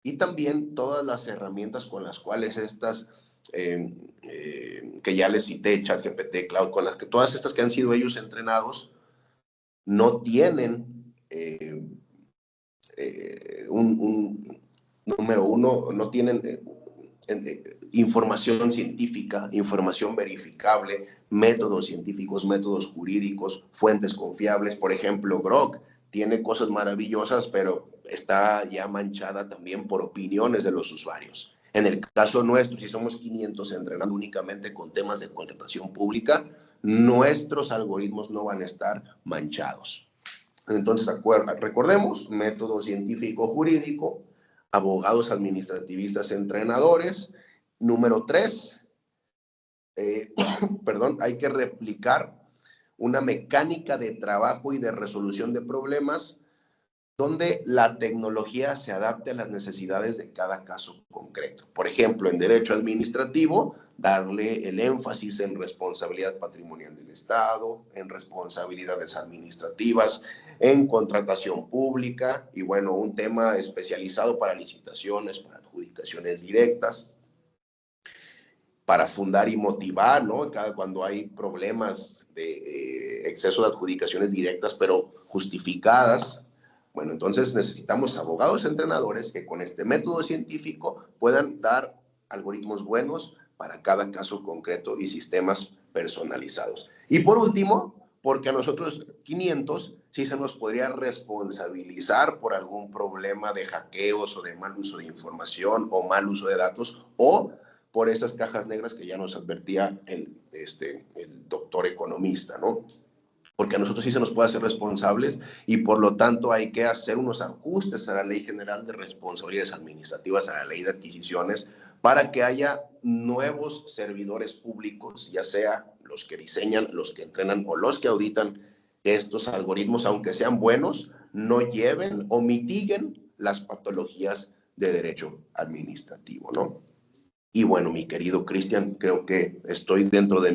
Y también todas las herramientas con las cuales estas, que ya les cité, ChatGPT, Cloud, con las que todas estas que han sido ellos entrenados, no tienen número 1, no tienen información científica, información verificable, métodos científicos, métodos jurídicos, fuentes confiables. Por ejemplo, Grok tiene cosas maravillosas, pero está ya manchada también por opiniones de los usuarios. En el caso nuestro, si somos 500 entrenando únicamente con temas de contratación pública, nuestros algoritmos no van a estar manchados. Entonces, recordemos, método científico jurídico, abogados administrativistas entrenadores. Número 3, hay que replicar una mecánica de trabajo y de resolución de problemas donde la tecnología se adapte a las necesidades de cada caso concreto. Por ejemplo, en derecho administrativo, darle el énfasis en responsabilidad patrimonial del Estado, en responsabilidades administrativas, en contratación pública y bueno, un tema especializado para licitaciones, para adjudicaciones directas, para fundar y motivar, ¿no? Cuando hay problemas de exceso de adjudicaciones directas, pero justificadas. Bueno, entonces necesitamos abogados entrenadores que con este método científico puedan dar algoritmos buenos para cada caso concreto y sistemas personalizados. Y por último, porque a nosotros 500 sí se nos podría responsabilizar por algún problema de hackeos o de mal uso de información o mal uso de datos, o por esas cajas negras que ya nos advertía el doctor economista, ¿no? Porque a nosotros sí se nos puede hacer responsables y por lo tanto hay que hacer unos ajustes a la Ley General de Responsabilidades Administrativas, a la Ley de Adquisiciones, para que haya nuevos servidores públicos, ya sea los que diseñan, los que entrenan o los que auditan estos algoritmos, aunque sean buenos, no lleven o mitiguen las patologías de derecho administrativo, ¿no? Y bueno, mi querido Cristian, creo que estoy dentro de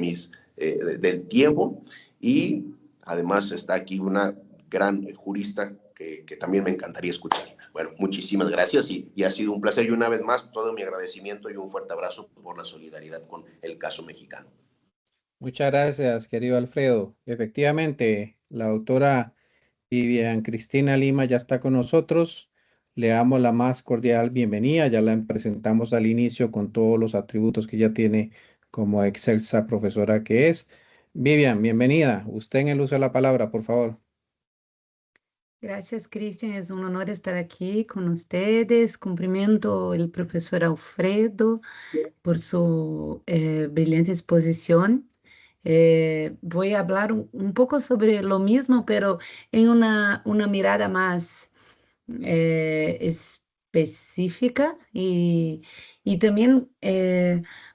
del tiempo y además está aquí una gran jurista que también me encantaría escuchar. Bueno, muchísimas gracias y ha sido un placer y una vez más todo mi agradecimiento y un fuerte abrazo por la solidaridad con el caso mexicano. Muchas gracias, querido Alfredo. Efectivamente, la doctora Vivian Cristina Lima ya está con nosotros. Le damos la más cordial bienvenida. Ya la presentamos al inicio con todos los atributos que ya tiene como excelsa profesora que es. Vivian, bienvenida. Usted en el uso de la palabra, por favor. Gracias, Cristian. Es un honor estar aquí con ustedes. Cumprimento al profesor Alfredo por su brillante exposición. Voy a hablar un poco sobre lo mismo, pero en una mirada más específica y también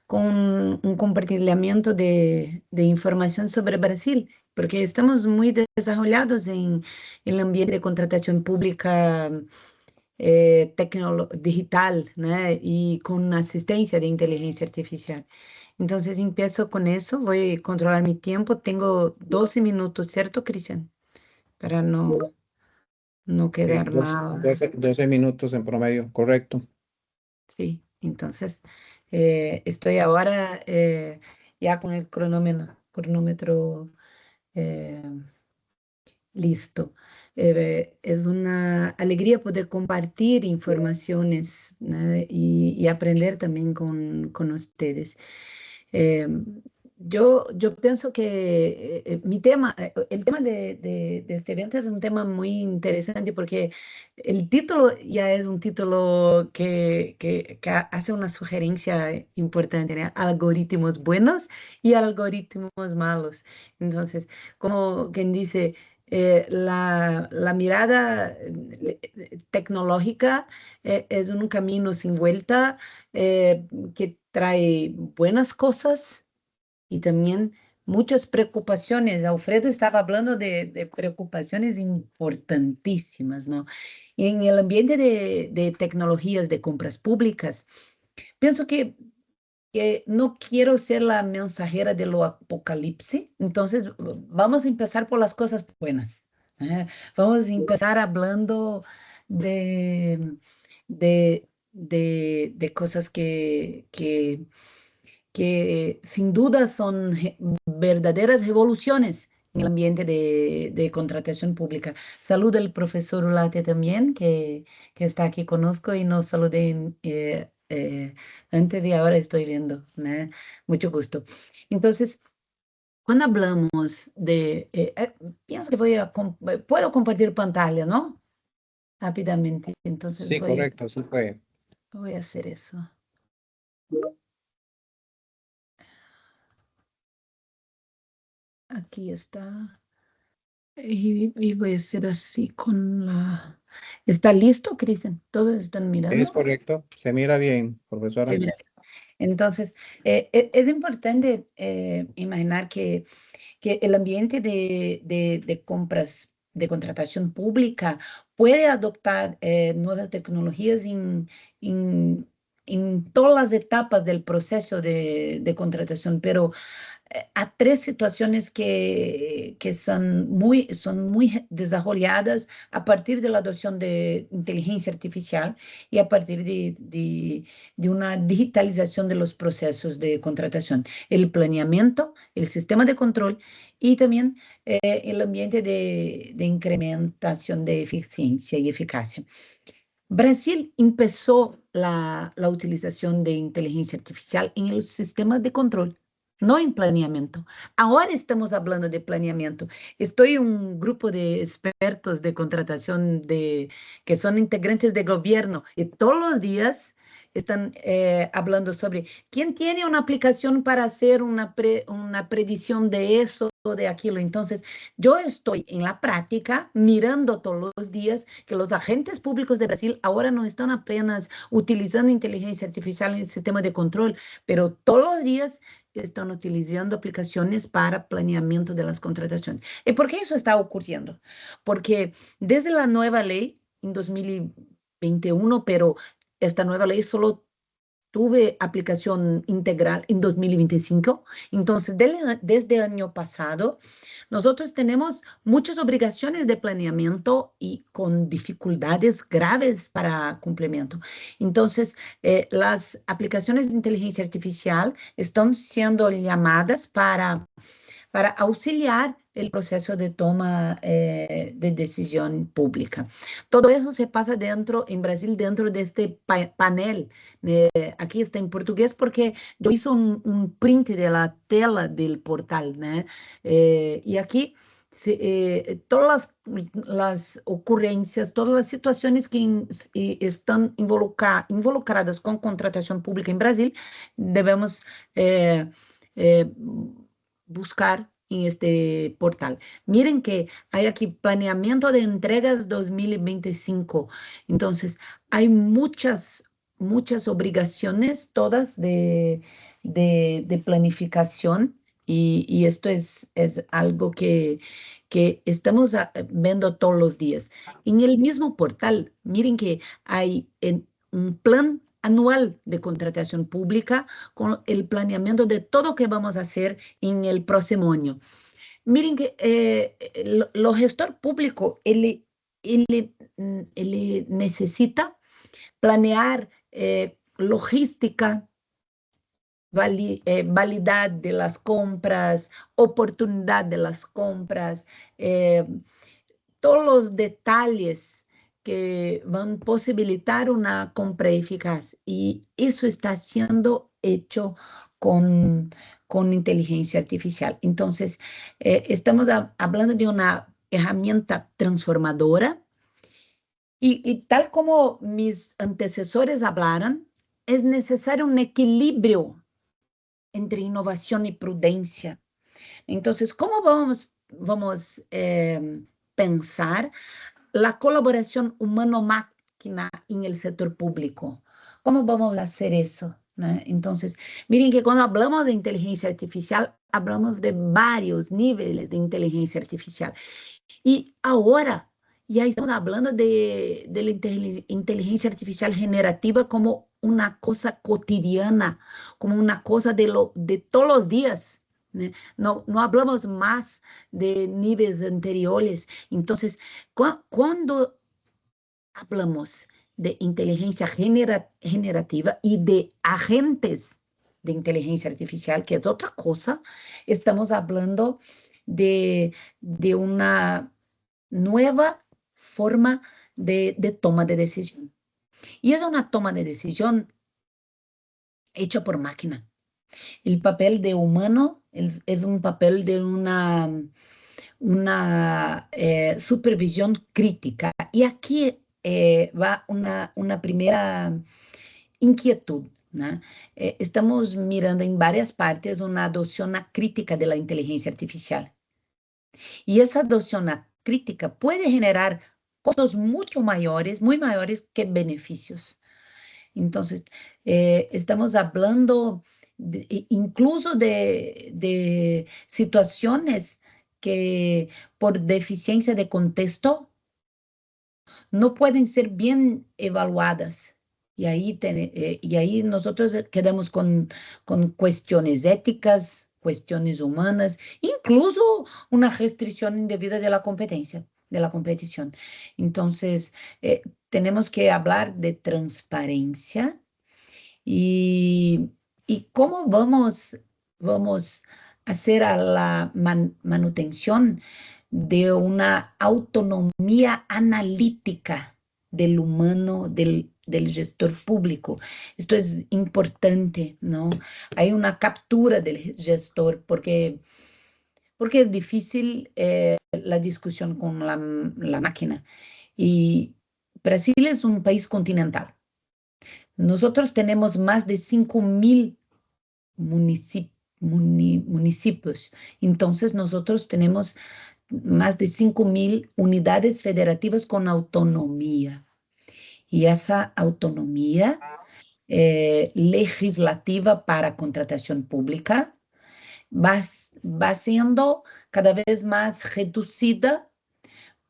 con un compartilhamiento de información sobre Brasil, porque estamos muy desarrollados en el ambiente de contratación pública digital, né? Y con asistencia de inteligencia artificial. Entonces empiezo con eso, voy a controlar mi tiempo. Tengo 12 minutos, ¿cierto, Cristian? Para no quedar 12, mal. 12 minutos en promedio, correcto. Sí, entonces estoy ahora ya con el cronómetro eh, listo. Es una alegría poder compartir informaciones, ¿no? Y aprender también con ustedes. Eh, yo pienso que mi tema, el tema de este evento es un tema muy interesante porque el título ya es un título que hace una sugerencia importante, ¿no? Algoritmos buenos y algoritmos malos. Entonces, como quien dice, la mirada tecnológica es un camino sin vuelta que trae buenas cosas y también muchas preocupaciones. Alfredo estaba hablando de preocupaciones importantísimas, ¿no? En el ambiente de tecnologías de compras públicas, pienso que no quiero ser la mensajera de lo apocalipsis, entonces vamos a empezar por las cosas buenas. Vamos a empezar hablando de, de cosas que sin duda son verdaderas revoluciones en el ambiente de contratación pública. Saludo al profesor Ulate también, que está aquí conozco y nos saludé antes y ahora estoy viendo, ¿no? Mucho gusto. Entonces, cuando hablamos pienso que puedo compartir pantalla, ¿no? Rápidamente. Entonces Sí, correcto, sí puede. voy a hacer eso. Aquí está. Y voy a hacer así con la... ¿Está listo, Cristian? ¿Todos están mirando? Es correcto, se mira bien, profesora. Sí, mira. Entonces, es importante imaginar que el ambiente de compras, de contratación pública, puede adoptar nuevas tecnologías en todas las etapas del proceso de contratación, pero a tres situaciones que son muy desarrolladas a partir de la adopción de inteligencia artificial y a partir de una digitalización de los procesos de contratación. El planeamiento, el sistema de control y también el ambiente de incrementación de eficiencia y eficacia. Brasil empezó la utilización de inteligencia artificial en los sistemas de control, no en planeamiento. Ahora estamos hablando de planeamiento. Estoy en un grupo de expertos de contratación que son integrantes de gobierno y todos los días están hablando sobre quién tiene una aplicación para hacer una predicción de eso o de aquello. Entonces, yo estoy en la práctica mirando todos los días que los agentes públicos de Brasil ahora no están apenas utilizando inteligencia artificial en el sistema de control, pero todos los días están utilizando aplicaciones para planeamiento de las contrataciones. ¿Y por qué eso está ocurriendo? Porque desde la nueva ley en 2021, pero esta nueva ley solo tuve aplicación integral en 2025. Entonces, desde el año pasado, nosotros tenemos muchas obligaciones de planeamiento y con dificultades graves para cumplimiento. Entonces, las aplicaciones de inteligencia artificial están siendo llamadas para auxiliar el proceso de toma de decisión pública. Todo eso se pasa en Brasil, dentro de este panel. Aquí está en portugués porque yo hice un print de la tela del portal, ¿no? Y aquí todas las ocurrencias, todas las situaciones que están involucradas con contratación pública en Brasil, debemos buscar en este portal. Miren que hay aquí planeamiento de entregas 2025. Entonces, hay muchas obligaciones, todas de planificación, y esto es algo que estamos viendo todos los días. En el mismo portal, miren que hay un plan anual de contratación pública con el planeamiento de todo lo que vamos a hacer en el próximo año. Miren que el gestor público, él necesita planear logística, validad de las compras, oportunidad de las compras, todos los detalles que van a posibilitar una compra eficaz. Y eso está siendo hecho con inteligencia artificial. Entonces, estamos hablando de una herramienta transformadora y tal como mis antecesores hablaron, es necesario un equilibrio entre innovación y prudencia. Entonces, ¿cómo vamos pensar la colaboración humano-máquina en el sector público? ¿Cómo vamos a hacer eso? ¿No? Entonces, miren que cuando hablamos de inteligencia artificial, hablamos de varios niveles de inteligencia artificial. Y ahora ya estamos hablando de la inteligencia artificial generativa como una cosa cotidiana, como una cosa de todos los días. No hablamos más de niveles anteriores. Entonces, cuando hablamos de inteligencia generativa y de agentes de inteligencia artificial, que es otra cosa, estamos hablando de una nueva forma de toma de decisión. Y es una toma de decisión hecha por máquina. El papel de humano es un papel de una supervisión crítica. Y aquí va una primera inquietud, ¿no? Estamos mirando en varias partes una adopción crítica de la inteligencia artificial. Y esa adopción crítica puede generar costos mucho mayores, muy mayores que beneficios. Entonces, estamos hablando incluso de situaciones que por deficiencia de contexto no pueden ser bien evaluadas. Y ahí nosotros quedamos con cuestiones éticas, cuestiones humanas, incluso una restricción indebida de la competencia, de la competición. Entonces, tenemos que hablar de transparencia y cómo vamos a hacer a la manutención de una autonomía analítica del humano, del del gestor público. Esto es importante, ¿no? Hay una captura del gestor porque es difícil la discusión con la máquina. Y Brasil es un país continental. Nosotros tenemos más de 5.000 municipios. Entonces, nosotros tenemos más de 5.000 unidades federativas con autonomía. Y esa autonomía legislativa para contratación pública va siendo cada vez más reducida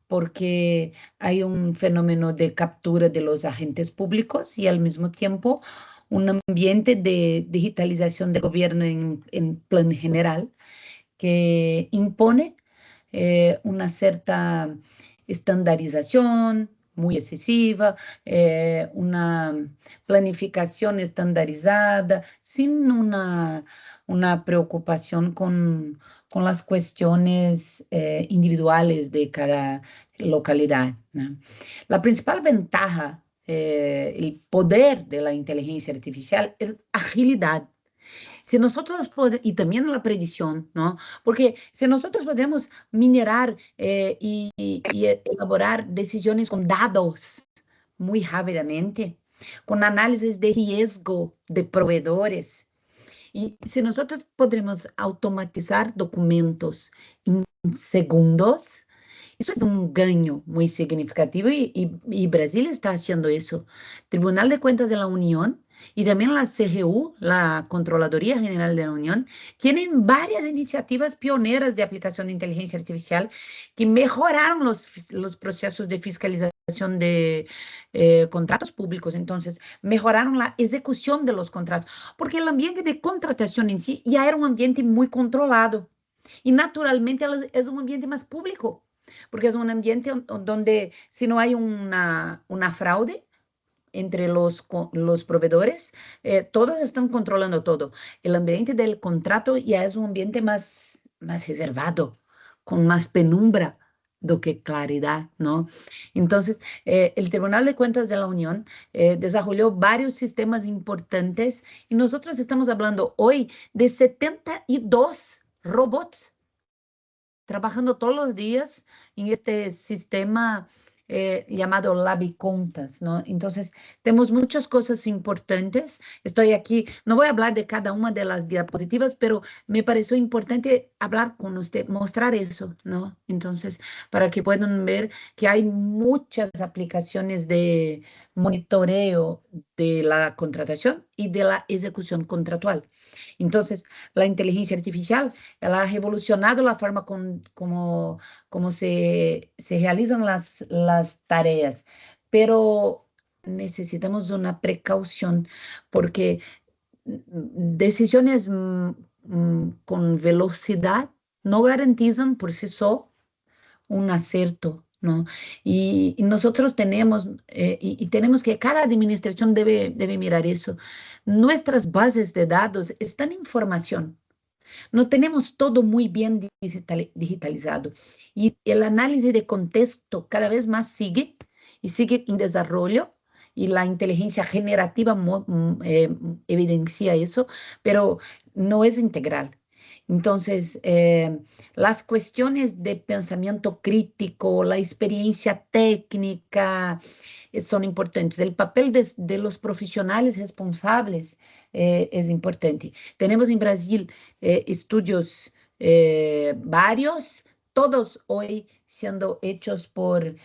porque hay un fenómeno de captura de los agentes públicos y al mismo tiempo un ambiente de digitalización del gobierno en plan general que impone una cierta estandarización muy excesiva, una planificación estandarizada, sin una preocupación con las cuestiones individuales de cada localidad, ¿no? La principal ventaja, el poder de la inteligencia artificial es agilidad. Si nosotros podemos, y también la predicción, ¿no? Porque si nosotros podemos minerar y elaborar decisiones con dados muy rápidamente, con análisis de riesgo de proveedores, y si nosotros podremos automatizar documentos en segundos, eso es un ganho muy significativo y Brasil está haciendo eso. Tribunal de Cuentas de la Unión y también la CGU, la Controladoría General de la Unión, tienen varias iniciativas pioneras de aplicación de inteligencia artificial que mejoraron los procesos de fiscalización de contratos públicos. Entonces, mejoraron la ejecución de los contratos, porque el ambiente de contratación en sí ya era un ambiente muy controlado y naturalmente es un ambiente más público porque es un ambiente donde si no hay una fraude entre los proveedores, todos están controlando todo. El ambiente del contrato ya es un ambiente más reservado, con más penumbra do que claridad, ¿no? Entonces, el Tribunal de Cuentas de la Unión desarrolló varios sistemas importantes y nosotros estamos hablando hoy de 72 robots trabajando todos los días en este sistema llamado Labicontas, ¿no? Entonces, tenemos muchas cosas importantes. Estoy aquí, no voy a hablar de cada una de las diapositivas, pero me pareció importante hablar con usted, mostrar eso, ¿no? Entonces, para que puedan ver que hay muchas aplicaciones de monitoreo de la contratación y de la ejecución contractual. Entonces, la inteligencia artificial ela ha revolucionado la forma como se realizan las tareas, pero necesitamos una precaución porque decisiones con velocidad no garantizan por sí solo un acierto, ¿no? Y nosotros tenemos, y tenemos que, cada administración debe mirar eso. Nuestras bases de datos están en formación. No tenemos todo muy bien digitalizado. Y el análisis de contexto cada vez más sigue y sigue en desarrollo. Y la inteligencia generativa evidencia eso, pero no es integral. Entonces, las cuestiones de pensamiento crítico, la experiencia técnica son importantes. El papel de los profesionales responsables es importante. Tenemos en Brasil estudios varios, todos hoy siendo hechos por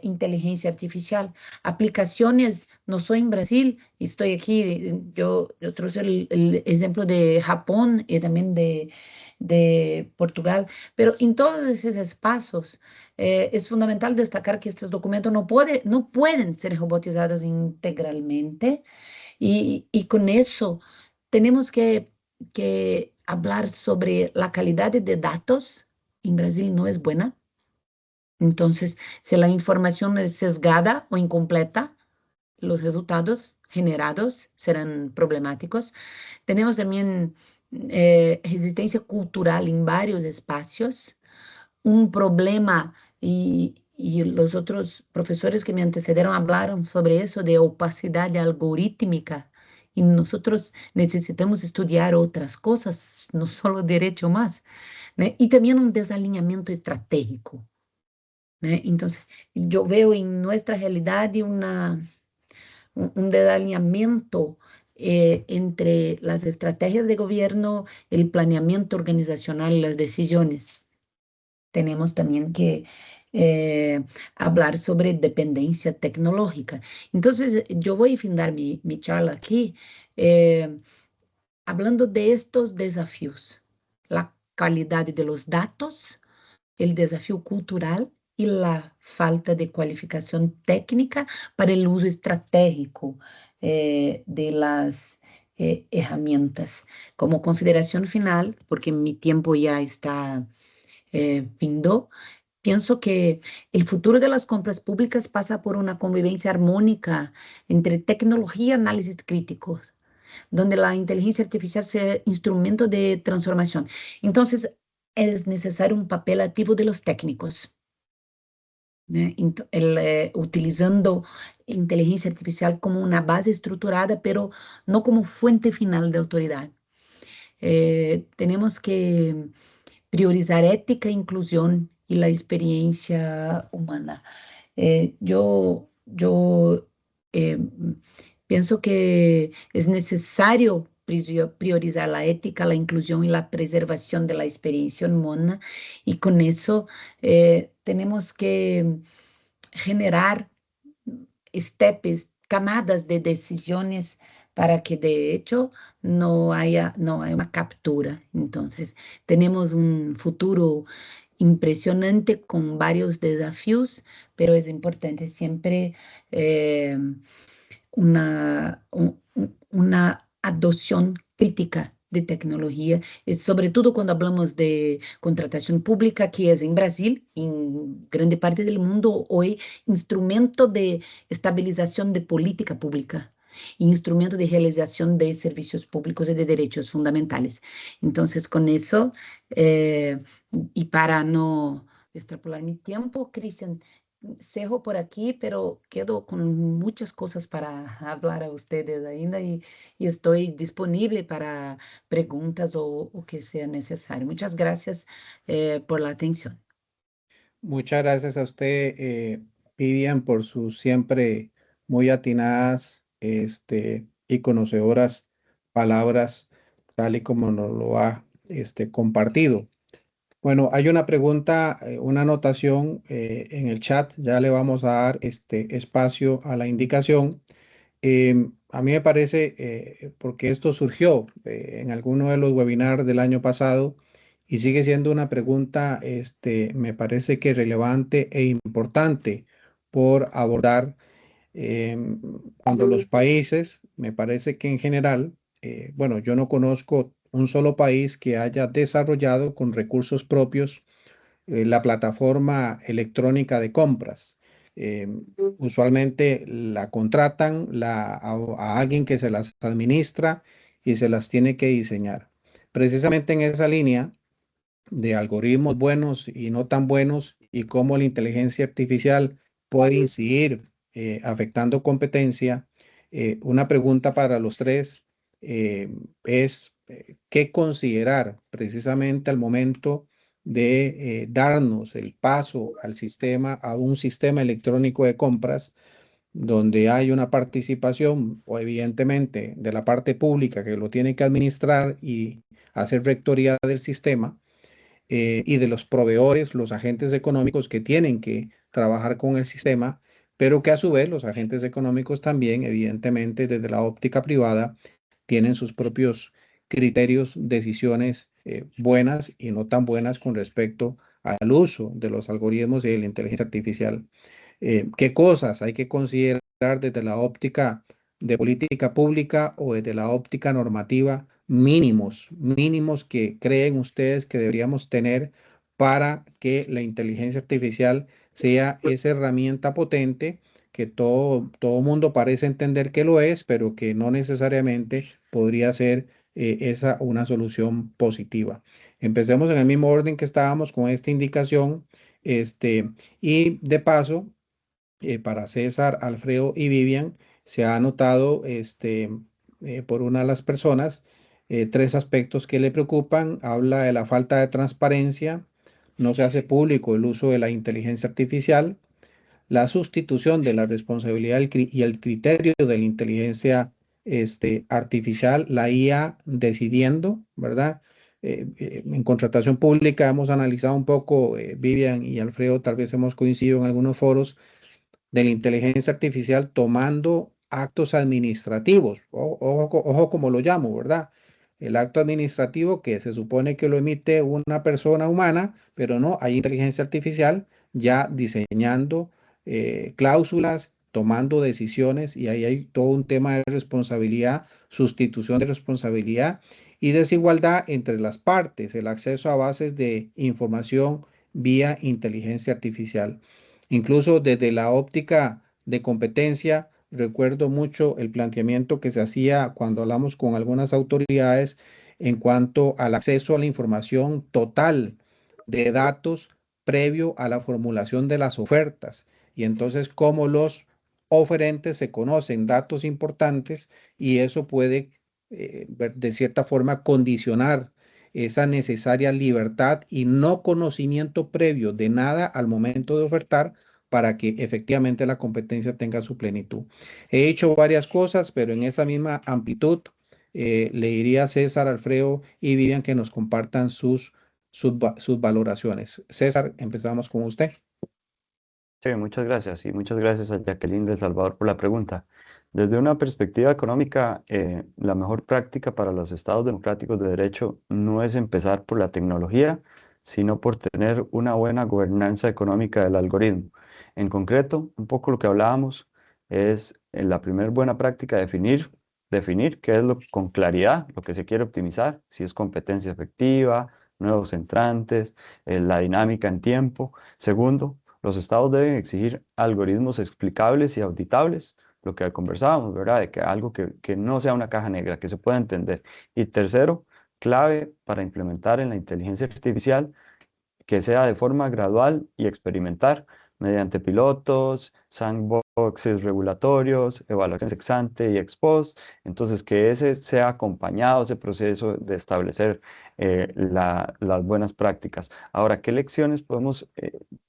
inteligencia artificial. Aplicaciones, no soy en Brasil, estoy aquí, yo traje el ejemplo de Japón y también de Portugal, pero en todos esos espacios es fundamental destacar que estos documentos no pueden ser robotizados integralmente y con eso tenemos que hablar sobre la calidad de datos. En Brasil no es buena. Entonces, si la información es sesgada o incompleta, los resultados generados serán problemáticos. Tenemos también resistencia cultural en varios espacios, un problema y los otros profesores que me antecedieron hablaron sobre eso de opacidad algorítmica. Y nosotros necesitamos estudiar otras cosas, no solo derecho más, ¿no? Y también un desalineamiento estratégico, ¿no? Entonces, yo veo en nuestra realidad un desalineamiento entre las estrategias de gobierno, el planeamiento organizacional y las decisiones. Tenemos también que hablar sobre dependencia tecnológica. Entonces, yo voy a fundar mi charla aquí eh, hablando de estos desafíos, la calidad de los datos, el desafío cultural y la falta de cualificación técnica para el uso estratégico de las herramientas. Como consideración final, porque mi tiempo ya está findo, pienso que el futuro de las compras públicas pasa por una convivencia armónica entre tecnología y análisis críticos, donde la inteligencia artificial sea instrumento de transformación. Entonces, es necesario un papel activo de los técnicos, ¿no? Utilizando inteligencia artificial como una base estructurada, pero no como fuente final de autoridad. Tenemos que priorizar ética, inclusión y la experiencia humana. Yo pienso que es necesario priorizar la ética, la inclusión y la preservación de la experiencia humana, y con eso tenemos que generar steps, camadas de decisiones para que de hecho no haya una captura. Entonces, tenemos un futuro impresionante con varios desafíos, pero es importante siempre eh, una adopción crítica de tecnología, sobre todo cuando hablamos de contratación pública, que es en Brasil, en grande parte del mundo, hoy instrumento de estabilización de política pública, instrumento de realización de servicios públicos y de derechos fundamentales. Entonces, con eso, eh, y para no extrapolar mi tiempo, Cristian, cejo por aquí, pero quedo con muchas cosas para hablar a ustedes ainda y estoy disponible para preguntas o que sea necesario. Muchas gracias por la atención. Muchas gracias a usted, Vivian, por sus siempre muy atinadas, y conocedoras palabras, tal y como nos lo ha, compartido. Bueno, hay una pregunta, una anotación en el chat. Ya le vamos a dar este espacio a la indicación. A mí me parece, porque esto surgió en alguno de los webinars del año pasado y sigue siendo una pregunta, me parece que relevante e importante por abordar. Cuando los países, me parece que en general, bueno, yo no conozco un solo país que haya desarrollado con recursos propios la plataforma electrónica de compras. Eh, Usualmente la contratan a alguien que se las administra y se las tiene que diseñar. Precisamente en esa línea de algoritmos buenos y no tan buenos y cómo la inteligencia artificial puede incidir afectando competencia, una pregunta para los tres es qué considerar precisamente al momento de darnos el paso al sistema, a un sistema electrónico de compras donde hay una participación o evidentemente de la parte pública que lo tiene que administrar y hacer rectoría del sistema, y de los proveedores, los agentes económicos que tienen que trabajar con el sistema, pero que a su vez los agentes económicos también, evidentemente, desde la óptica privada, tienen sus propios criterios, decisiones buenas y no tan buenas con respecto al uso de los algoritmos y de la inteligencia artificial. ¿Qué cosas hay que considerar desde la óptica de política pública o desde la óptica normativa? Mínimos que creen ustedes que deberíamos tener para que la inteligencia artificial sea esa herramienta potente que todo mundo parece entender que lo es, pero que no necesariamente podría ser esa una solución positiva. Empecemos en el mismo orden que estábamos con esta indicación. Y de paso, para César, Alfredo y Vivian, se ha anotado por una de las personas tres aspectos que le preocupan. Habla de la falta de transparencia, no se hace público el uso de la inteligencia artificial, la sustitución de la responsabilidad y el criterio de la inteligencia artificial, la IA decidiendo, ¿verdad? En contratación pública hemos analizado un poco, Vivian y Alfredo, tal vez hemos coincidido en algunos foros de la inteligencia artificial tomando actos administrativos. Ojo como lo llamo, ¿verdad? El acto administrativo que se supone que lo emite una persona humana, pero no, hay inteligencia artificial ya diseñando cláusulas, tomando decisiones y ahí hay todo un tema de responsabilidad, sustitución de responsabilidad y desigualdad entre las partes, el acceso a bases de información vía inteligencia artificial. Incluso desde la óptica de competencia, recuerdo mucho el planteamiento que se hacía cuando hablamos con algunas autoridades en cuanto al acceso a la información total de datos previo a la formulación de las ofertas. Y entonces, cómo los oferentes se conocen datos importantes y eso puede, de cierta forma, condicionar esa necesaria libertad y no conocimiento previo de nada al momento de ofertar para que efectivamente la competencia tenga su plenitud. He hecho varias cosas, pero en esa misma amplitud le diría a César, Alfredo y Vivian que nos compartan sus valoraciones. César, empezamos con usted. Sí, muchas gracias y muchas gracias a Jacqueline de El Salvador por la pregunta. Desde una perspectiva económica, la mejor práctica para los estados democráticos de derecho no es empezar por la tecnología, sino por tener una buena gobernanza económica del algoritmo. En concreto, un poco lo que hablábamos es la primera buena práctica definir qué es con claridad lo que se quiere optimizar, si es competencia efectiva, nuevos entrantes, la dinámica en tiempo. Segundo, los estados deben exigir algoritmos explicables y auditables, lo que conversábamos, ¿verdad? De que algo que no sea una caja negra, que se pueda entender. Y tercero, clave para implementar en la inteligencia artificial, que sea de forma gradual y experimentar mediante pilotos, sandboxes regulatorios, evaluaciones ex ante y ex post. Entonces, que ese sea acompañado, ese proceso de establecer las buenas prácticas. Ahora, ¿qué lecciones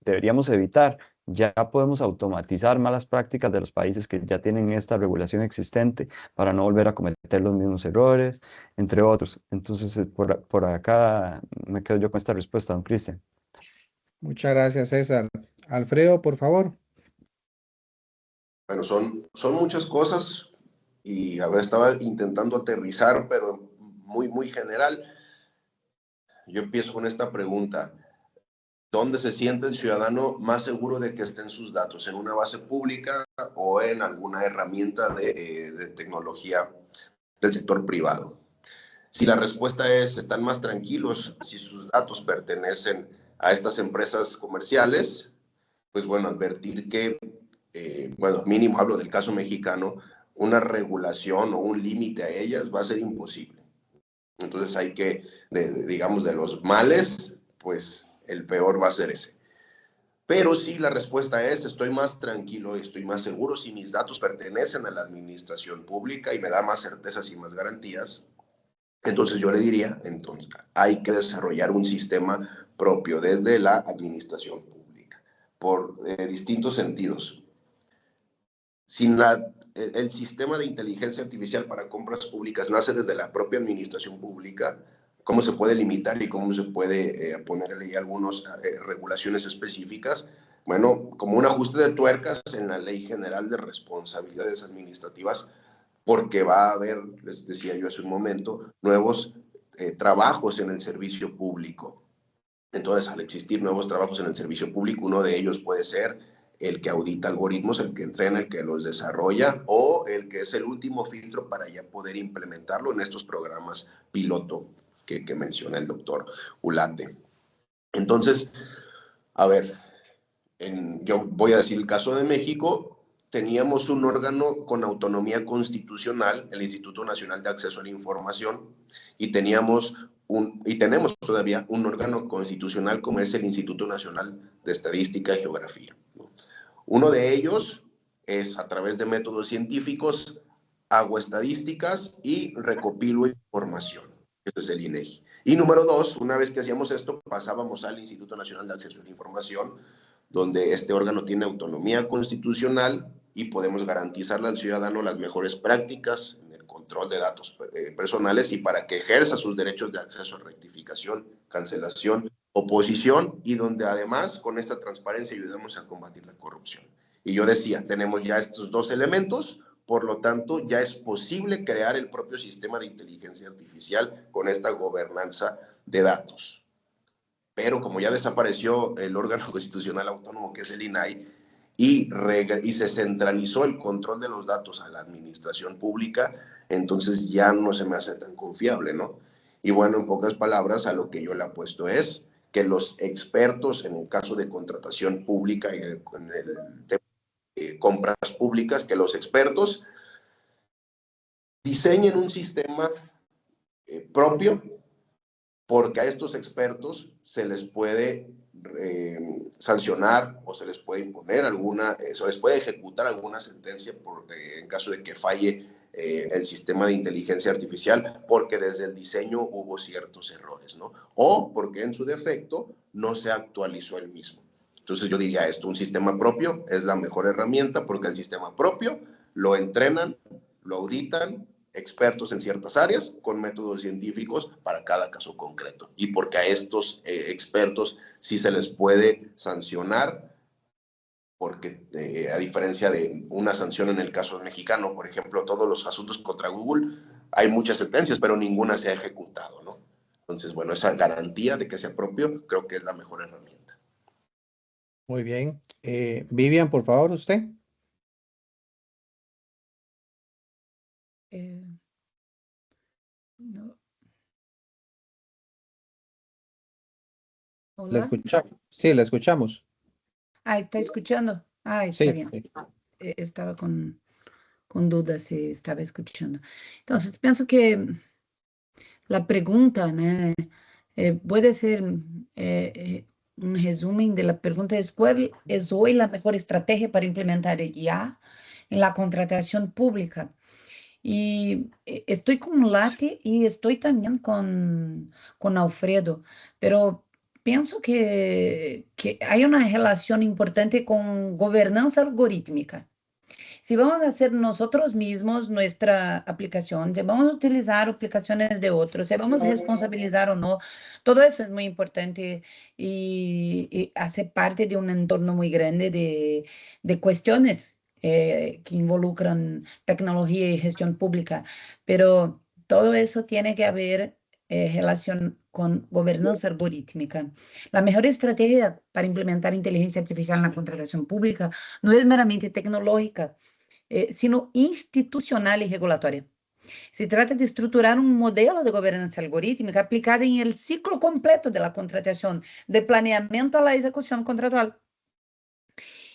deberíamos evitar? Ya podemos automatizar malas prácticas de los países que ya tienen esta regulación existente para no volver a cometer los mismos errores, entre otros. Entonces, por acá me quedo yo con esta respuesta, don Cristian. Muchas gracias, César. Alfredo, por favor. Bueno, son muchas cosas y a ver, estaba intentando aterrizar, pero muy general. Yo empiezo con esta pregunta. ¿Dónde se siente el ciudadano más seguro de que estén sus datos? ¿En una base pública o en alguna herramienta de tecnología del sector privado? Si la respuesta es, están más tranquilos si sus datos pertenecen a estas empresas comerciales, pues bueno, advertir que, bueno, mínimo hablo del caso mexicano, una regulación o un límite a ellas va a ser imposible. Entonces hay que, digamos, de los males, pues el peor va a ser ese. Pero si la respuesta es, estoy más tranquilo y estoy más seguro si mis datos pertenecen a la administración pública y me da más certezas y más garantías, entonces yo le diría, entonces hay que desarrollar un sistema propio desde la administración pública, por distintos sentidos. Sin el sistema de inteligencia artificial para compras públicas nace desde la propia administración pública, cómo se puede limitar y cómo se puede ponerle ahí algunas regulaciones específicas. Bueno, como un ajuste de tuercas en la Ley General de Responsabilidades Administrativas, porque va a haber, les decía yo hace un momento, nuevos trabajos en el servicio público. Entonces, al existir nuevos trabajos en el servicio público, uno de ellos puede ser el que audita algoritmos, el que entrena, el que los desarrolla o el que es el último filtro para ya poder implementarlo en estos programas piloto que menciona el doctor Ulate. Entonces, a ver, yo voy a decir el caso de México. Teníamos un órgano con autonomía constitucional, el Instituto Nacional de Acceso a la Información, y teníamos y tenemos todavía un órgano constitucional como es el Instituto Nacional de Estadística y Geografía, ¿no? Uno de ellos es a través de métodos científicos, hago estadísticas y recopilo información. Este es el INEGI. Y número dos, una vez que hacíamos esto, pasábamos al Instituto Nacional de Acceso a la Información, donde este órgano tiene autonomía constitucional y podemos garantizarle al ciudadano las mejores prácticas en el control de datos personales y para que ejerza sus derechos de acceso a rectificación, cancelación, oposición y donde además con esta transparencia ayudemos a combatir la corrupción. Y yo decía, tenemos ya estos dos elementos, por lo tanto ya es posible crear el propio sistema de inteligencia artificial con esta gobernanza de datos. Pero como ya desapareció el órgano constitucional autónomo que es el INAI y se centralizó el control de los datos a la administración pública, entonces ya no se me hace tan confiable, ¿no? Y bueno, en pocas palabras, a lo que yo le apuesto es que los expertos en el caso de contratación pública y en el tema de compras públicas, que los expertos diseñen un sistema propio, porque a estos expertos se les puede sancionar o se les puede imponer se les puede ejecutar alguna sentencia en caso de que falle el sistema de inteligencia artificial, porque desde el diseño hubo ciertos errores, ¿no? O porque en su defecto no se actualizó el mismo. Entonces yo diría esto, un sistema propio es la mejor herramienta porque el sistema propio lo entrenan, lo auditan expertos en ciertas áreas con métodos científicos para cada caso concreto y porque a estos expertos sí se les puede sancionar porque a diferencia de una sanción en el caso mexicano, por ejemplo, todos los asuntos contra Google, hay muchas sentencias, pero ninguna se ha ejecutado, ¿no? Entonces, bueno, esa garantía de que sea propio creo que es la mejor herramienta. Muy bien. Vivian, por favor, usted. No. La Hola. escuchamos. Sí, la escuchamos. Ah, ¿está escuchando? Ah, está Sí, bien. sí. Estaba con dudas si estaba escuchando. Entonces, pienso que la pregunta, ¿no? Puede ser un resumen de la pregunta es ¿cuál es hoy la mejor estrategia para implementar el IA en la contratación pública? Y estoy con Lati y estoy también con Alfredo, pero pienso que hay una relación importante con gobernanza algorítmica. Si vamos a hacer nosotros mismos nuestra aplicación, si vamos a utilizar aplicaciones de otros, si vamos a responsabilizar o no, todo eso es muy importante y hace parte de un entorno muy grande de cuestiones que involucran tecnología y gestión pública. Pero todo eso tiene que haber relación con gobernanza algorítmica. La mejor estrategia para implementar inteligencia artificial en la contratación pública no es meramente tecnológica, sino institucional y regulatoria. Se trata de estructurar un modelo de gobernanza algorítmica aplicado en el ciclo completo de la contratación, de planeamiento a la ejecución contratual,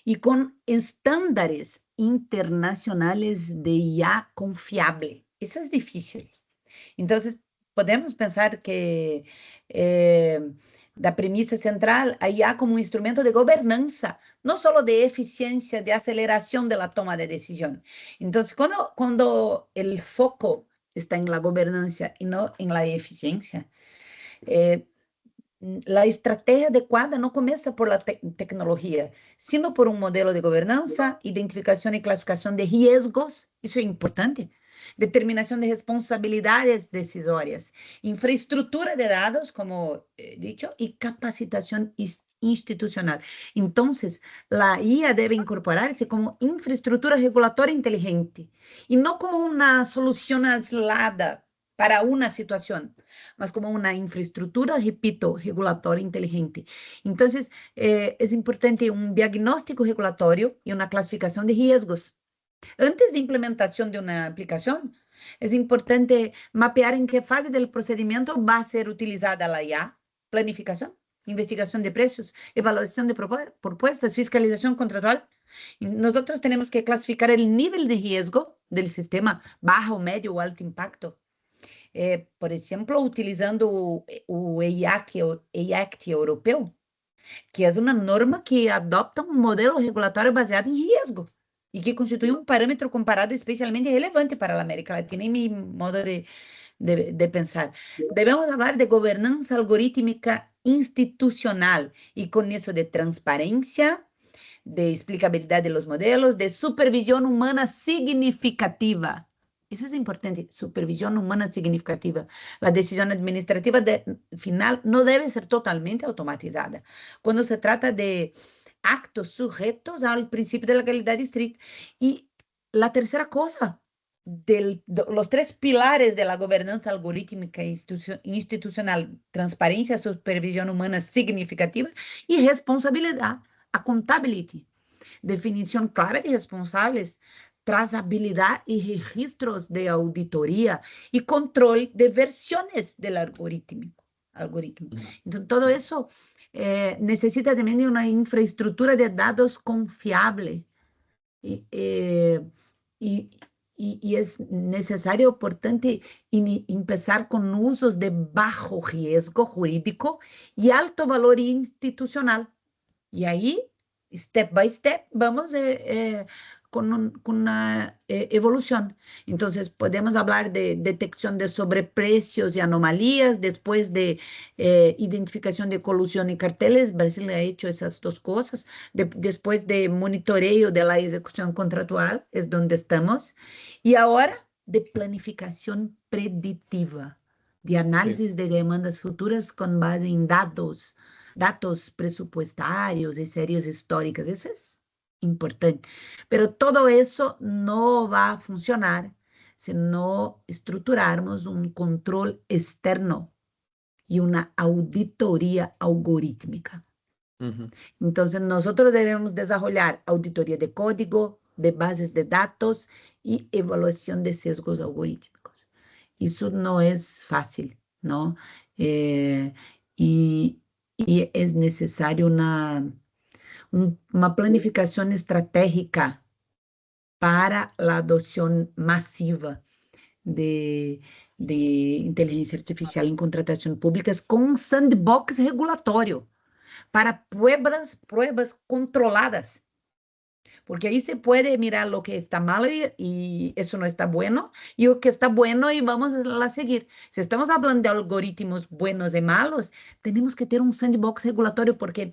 y con estándares internacionales de IA confiable. Eso es difícil. Entonces, podemos pensar que da premissa central a IA como um instrumento de governança, não só de eficiência, de aceleração da toma de decisão. Então, quando o foco está em la governança e não em la eficiência, la estrategia adequada não começa por la tecnologia, sino por um modelo de governança, identificação e classificação de riscos, isso é importante, determinação de responsabilidades decisórias, infraestrutura de dados, como he dicho, e capacitação institucional. Então, a IA deve incorporar-se como infraestrutura regulatória inteligente e não como uma solução aislada para uma situação, mas como uma infraestrutura, repito, regulatória inteligente. Então, é importante um diagnóstico regulatório e uma classificação de riscos. Antes de implementação de uma aplicação, é importante mapear em que fase do procedimento vai ser utilizada a IA, planificação, investigação de preços, evaluação de propostas, fiscalização contratual. Nós temos que classificar o nível de risco do sistema, baixo, médio ou alto impacto. por exemplo, utilizando o EIACT europeu, que é uma norma que adopta um modelo regulatório baseado em risco e que constitui um parâmetro comparado especialmente relevante para a América Latina, em meu modo de pensar. Devemos falar de governança algorítmica institucional e com isso de transparência, de explicabilidade de los modelos, de supervisión humana significativa. Eso es importante, supervisión humana significativa. La decisión administrativa final no debe ser totalmente automatizada. Cuando se trata de actos sujetos al principio de la calidad estricta. Y la tercera cosa, los tres pilares de la gobernanza algorítmica institucional, transparencia, supervisión humana significativa y responsabilidad, accountability, definición clara de responsáveis, trazabilidad y registros de auditoría y control de versiones del algoritmo. Entonces, todo eso necesita también de una infraestructura de datos confiable. Y es necesario, por tanto, empezar con usos de bajo riesgo jurídico y alto valor institucional. Y ahí, step by step, vamos con una evolución. Entonces, podemos hablar de detección de sobreprecios y anomalías, después de identificación de colusión y carteles. Brasil ha hecho esas dos cosas. Después de monitoreo de la ejecución contractual, es donde estamos. Y ahora, de planificación predictiva, de análisis de demandas futuras con base en datos presupuestarios y series históricas. Eso es importante. Pero todo eso no va a funcionar si no estructurarmos un control externo y una auditoría algorítmica. Entonces, nosotros debemos desarrollar auditoría de código, de bases de datos y evaluación de sesgos algorítmicos. Eso no es fácil, ¿no? Y es necesario una planificación estratégica para la adopción masiva de inteligência artificial em contratações públicas com um sandbox regulatório para pruebas controladas. Porque ahí se puede mirar lo que está mal y eso no está bueno, y lo que está bueno y vamos a seguir. Si estamos hablando de algoritmos buenos y malos, tenemos que tener un sandbox regulatorio, porque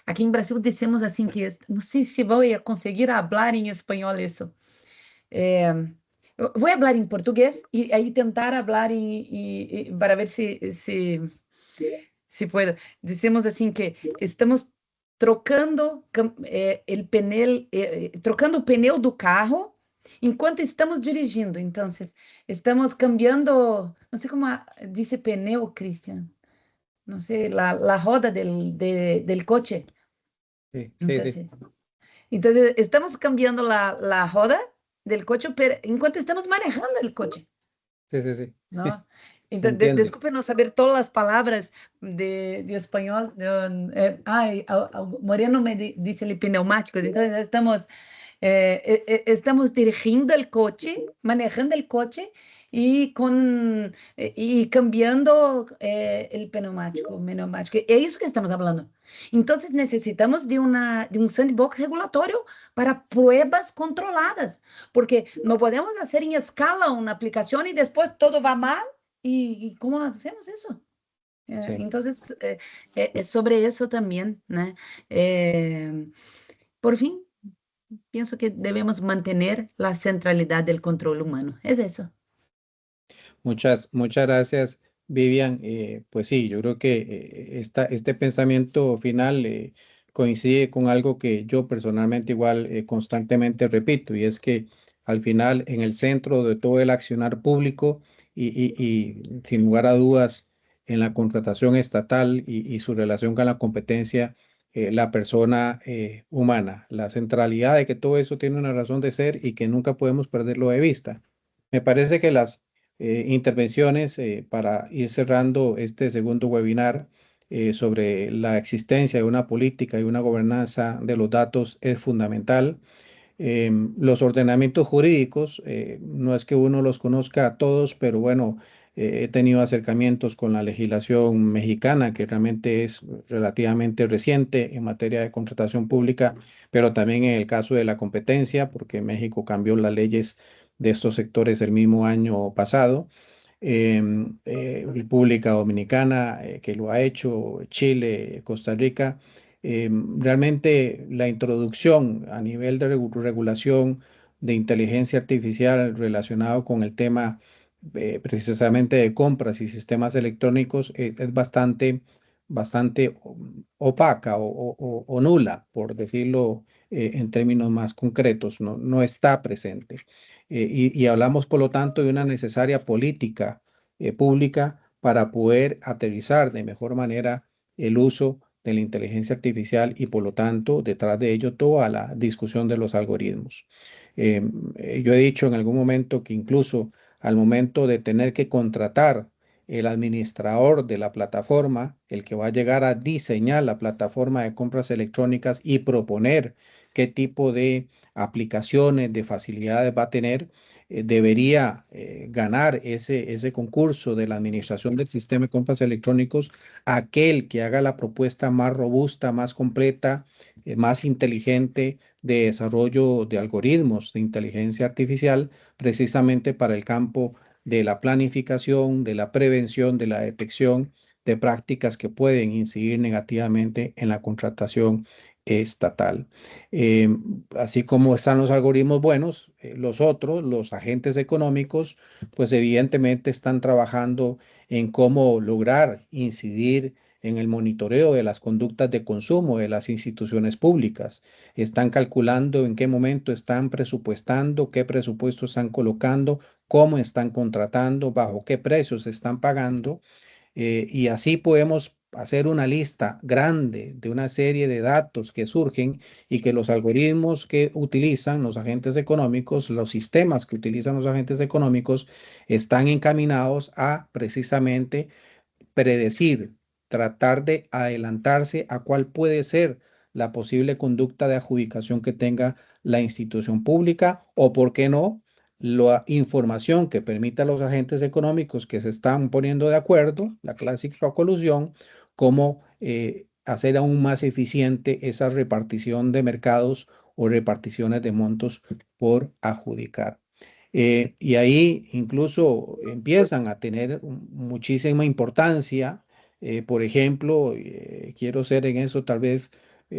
aquí en Brasil decimos así que no sé si voy a conseguir hablar en español eso. Voy a hablar en portugués y ahí tentar hablar para ver si puedo. Decimos assim que estamos trocando trocando o pneu do carro enquanto estamos dirigindo. Então, estamos cambiando, não sei como dice pneu, Christian, não sei, la roda del coche. Sí, sí, Entonces, sí. entonces, estamos cambiando la roda del coche, pero enquanto estamos manejando el coche. Sí, sí, sí. ¿No? Entonces, Entiendo. disculpe no saber todas las palabras de español. Moreno me dice el pneumáticos. Entonces, estamos dirigiendo el coche, manejando el coche y cambiando el pneumático. Es eso que estamos hablando. Entonces, necesitamos de un sandbox regulatorio para pruebas controladas, porque no podemos hacer en escala una aplicación y después todo va mal. ¿Y cómo hacemos eso? Sí. Entonces, es sobre eso también, ¿no? Por fin, pienso que debemos mantener la centralidad del control humano. Es eso. Muchas gracias, Vivian. Pues sí, yo creo que este pensamiento final coincide con algo que yo personalmente igual constantemente repito, y es que al final en el centro de todo el accionar público y sin lugar a dudas en la contratación estatal y su relación con la competencia, la persona humana, la centralidad de que todo eso tiene una razón de ser y que nunca podemos perderlo de vista. Me parece que las intervenciones para ir cerrando este segundo webinar sobre la existencia de una política y una gobernanza de los datos es fundamental. Los ordenamientos jurídicos, no es que uno los conozca a todos, pero bueno, He tenido acercamientos con la legislación mexicana, que realmente es relativamente reciente en materia de contratación pública, pero también en el caso de la competencia, porque México cambió las leyes de estos sectores el mismo año pasado. República Dominicana, que lo ha hecho, Chile, Costa Rica. Realmente la introducción a nivel de regulación de inteligencia artificial relacionado con el tema precisamente de compras y sistemas electrónicos es bastante opaca o nula, por decirlo en términos más concretos, no está presente. Y hablamos, por lo tanto, de una necesaria política pública para poder aterrizar de mejor manera el uso de la inteligencia artificial y, por lo tanto, detrás de ello toda la discusión de los algoritmos. Yo he dicho en algún momento que incluso al momento de tener que contratar el administrador de la plataforma, el que va a llegar a diseñar la plataforma de compras electrónicas y proponer qué tipo de aplicaciones, de facilidades va a tener, debería ganar ese concurso de la administración del sistema de compras electrónicos aquel que haga la propuesta más robusta, más completa, más inteligente de desarrollo de algoritmos de inteligencia artificial, precisamente para el campo de la planificación, de la prevención, de la detección de prácticas que pueden incidir negativamente en la contratación estatal. Eh, Así como están los algoritmos buenos, los otros, los agentes económicos, pues evidentemente están trabajando en cómo lograr incidir en el monitoreo de las conductas de consumo de las instituciones públicas. Están calculando en qué momento están presupuestando, qué presupuesto están colocando, cómo están contratando, bajo qué precios están pagando, y así podemos hacer una lista grande de una serie de datos que surgen y que los algoritmos que utilizan los agentes económicos, los sistemas que utilizan los agentes económicos, están encaminados a precisamente predecir, tratar de adelantarse a cuál puede ser la posible conducta de adjudicación que tenga la institución pública o, por qué no, la información que permita a los agentes económicos que se están poniendo de acuerdo, la clásica colusión, cómo hacer aún más eficiente esa repartición de mercados o reparticiones de montos por adjudicar. Y ahí incluso empiezan a tener muchísima importancia. Por ejemplo, quiero ser en eso tal vez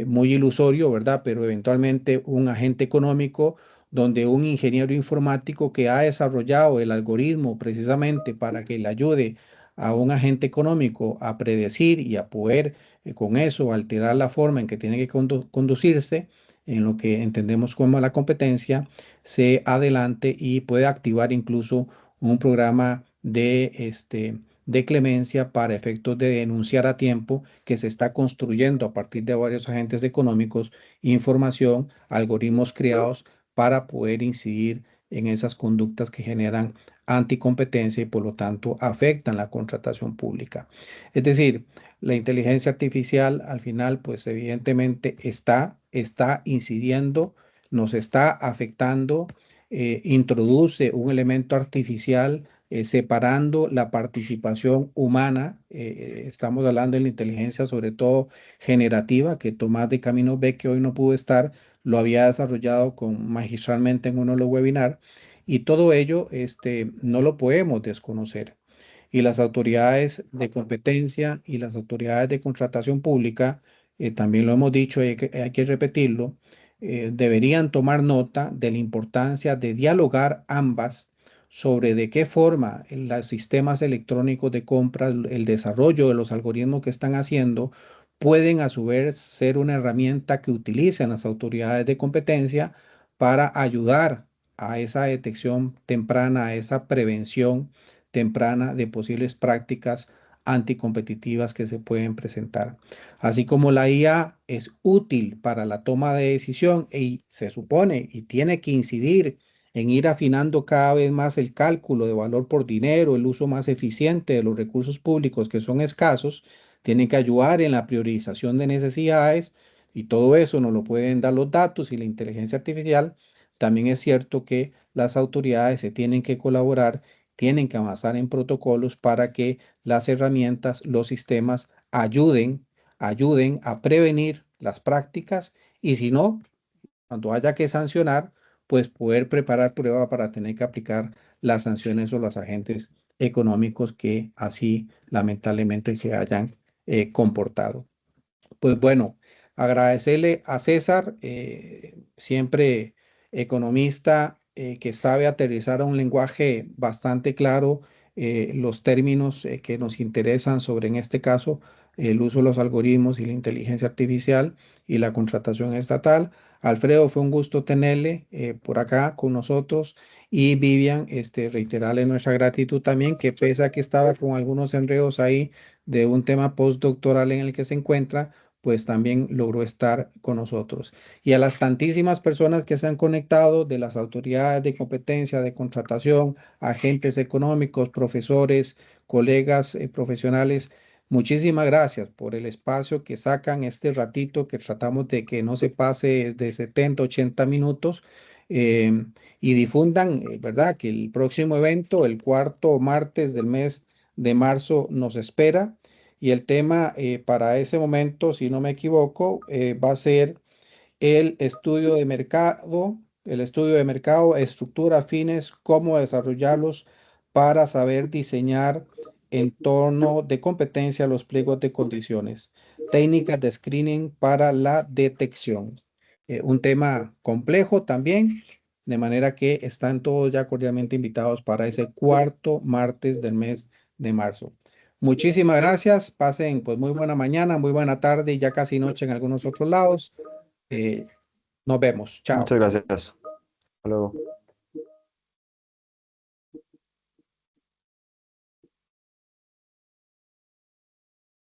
muy ilusorio, ¿verdad? Pero eventualmente un agente económico donde un ingeniero informático que ha desarrollado el algoritmo precisamente para que le ayude a un agente económico a predecir y a poder con eso alterar la forma en que tiene que conducirse en lo que entendemos como la competencia, se adelante y puede activar incluso un programa de clemencia para efectos de denunciar a tiempo que se está construyendo a partir de varios agentes económicos, información, algoritmos creados para poder incidir en esas conductas que generan anticompetencia y por lo tanto afectan la contratación pública. Es decir, la inteligencia artificial al final, pues evidentemente está incidiendo, nos está afectando, introduce un elemento artificial separando la participación humana. Estamos hablando de la inteligencia sobre todo generativa, que Tomás de Camino Beck, que hoy no pudo estar, lo había desarrollado magistralmente en uno de los webinars, y todo ello no lo podemos desconocer. Y las autoridades de competencia y las autoridades de contratación pública, también lo hemos dicho, hay que repetirlo, deberían tomar nota de la importancia de dialogar ambas sobre de qué forma los sistemas electrónicos de compras, el desarrollo de los algoritmos que están haciendo, pueden a su vez ser una herramienta que utilicen las autoridades de competencia para ayudar a esa detección temprana, a esa prevención temprana de posibles prácticas anticompetitivas que se pueden presentar. Así como la IA es útil para la toma de decisión y se supone y tiene que incidir en ir afinando cada vez más el cálculo de valor por dinero, el uso más eficiente de los recursos públicos que son escasos, tiene que ayudar en la priorización de necesidades y todo eso nos lo pueden dar los datos y la inteligencia artificial. También es cierto que las autoridades se tienen que colaborar tienen que avanzar en protocolos para que las herramientas, los sistemas ayuden a prevenir las prácticas y si no, cuando haya que sancionar, pues poder preparar prueba para tener que aplicar las sanciones o los agentes económicos que así lamentablemente se hayan comportado. Pues bueno, agradecerle a César, siempre economista, que sabe aterrizar a un lenguaje bastante claro los términos que nos interesan sobre, en este caso, el uso de los algoritmos y la inteligencia artificial y la contratación estatal. Alfredo, fue un gusto tenerle por acá con nosotros y Vivian, reiterarle nuestra gratitud también, que pese a que estaba con algunos enredos ahí de un tema postdoctoral en el que se encuentra, pues también logró estar con nosotros. Y a las tantísimas personas que se han conectado de las autoridades de competencia, de contratación, agentes económicos, profesores, colegas profesionales, muchísimas gracias por el espacio que sacan este ratito que tratamos de que no se pase de 70, 80 minutos. Y difundan, ¿verdad? Que el próximo evento, el cuarto martes del mes de marzo, nos espera y el tema para ese momento, si no me equivoco, va a ser el estudio de mercado, estructura, fines, cómo desarrollarlos para saber diseñar en torno de competencia los pliegos de condiciones, técnicas de screening para la detección. Un tema complejo también, de manera que están todos ya cordialmente invitados para ese cuarto martes del mes de marzo. Muchísimas gracias. Pasen pues muy buena mañana, muy buena tarde y ya casi noche en algunos otros lados. Nos vemos. Chao. Muchas gracias. Hasta luego.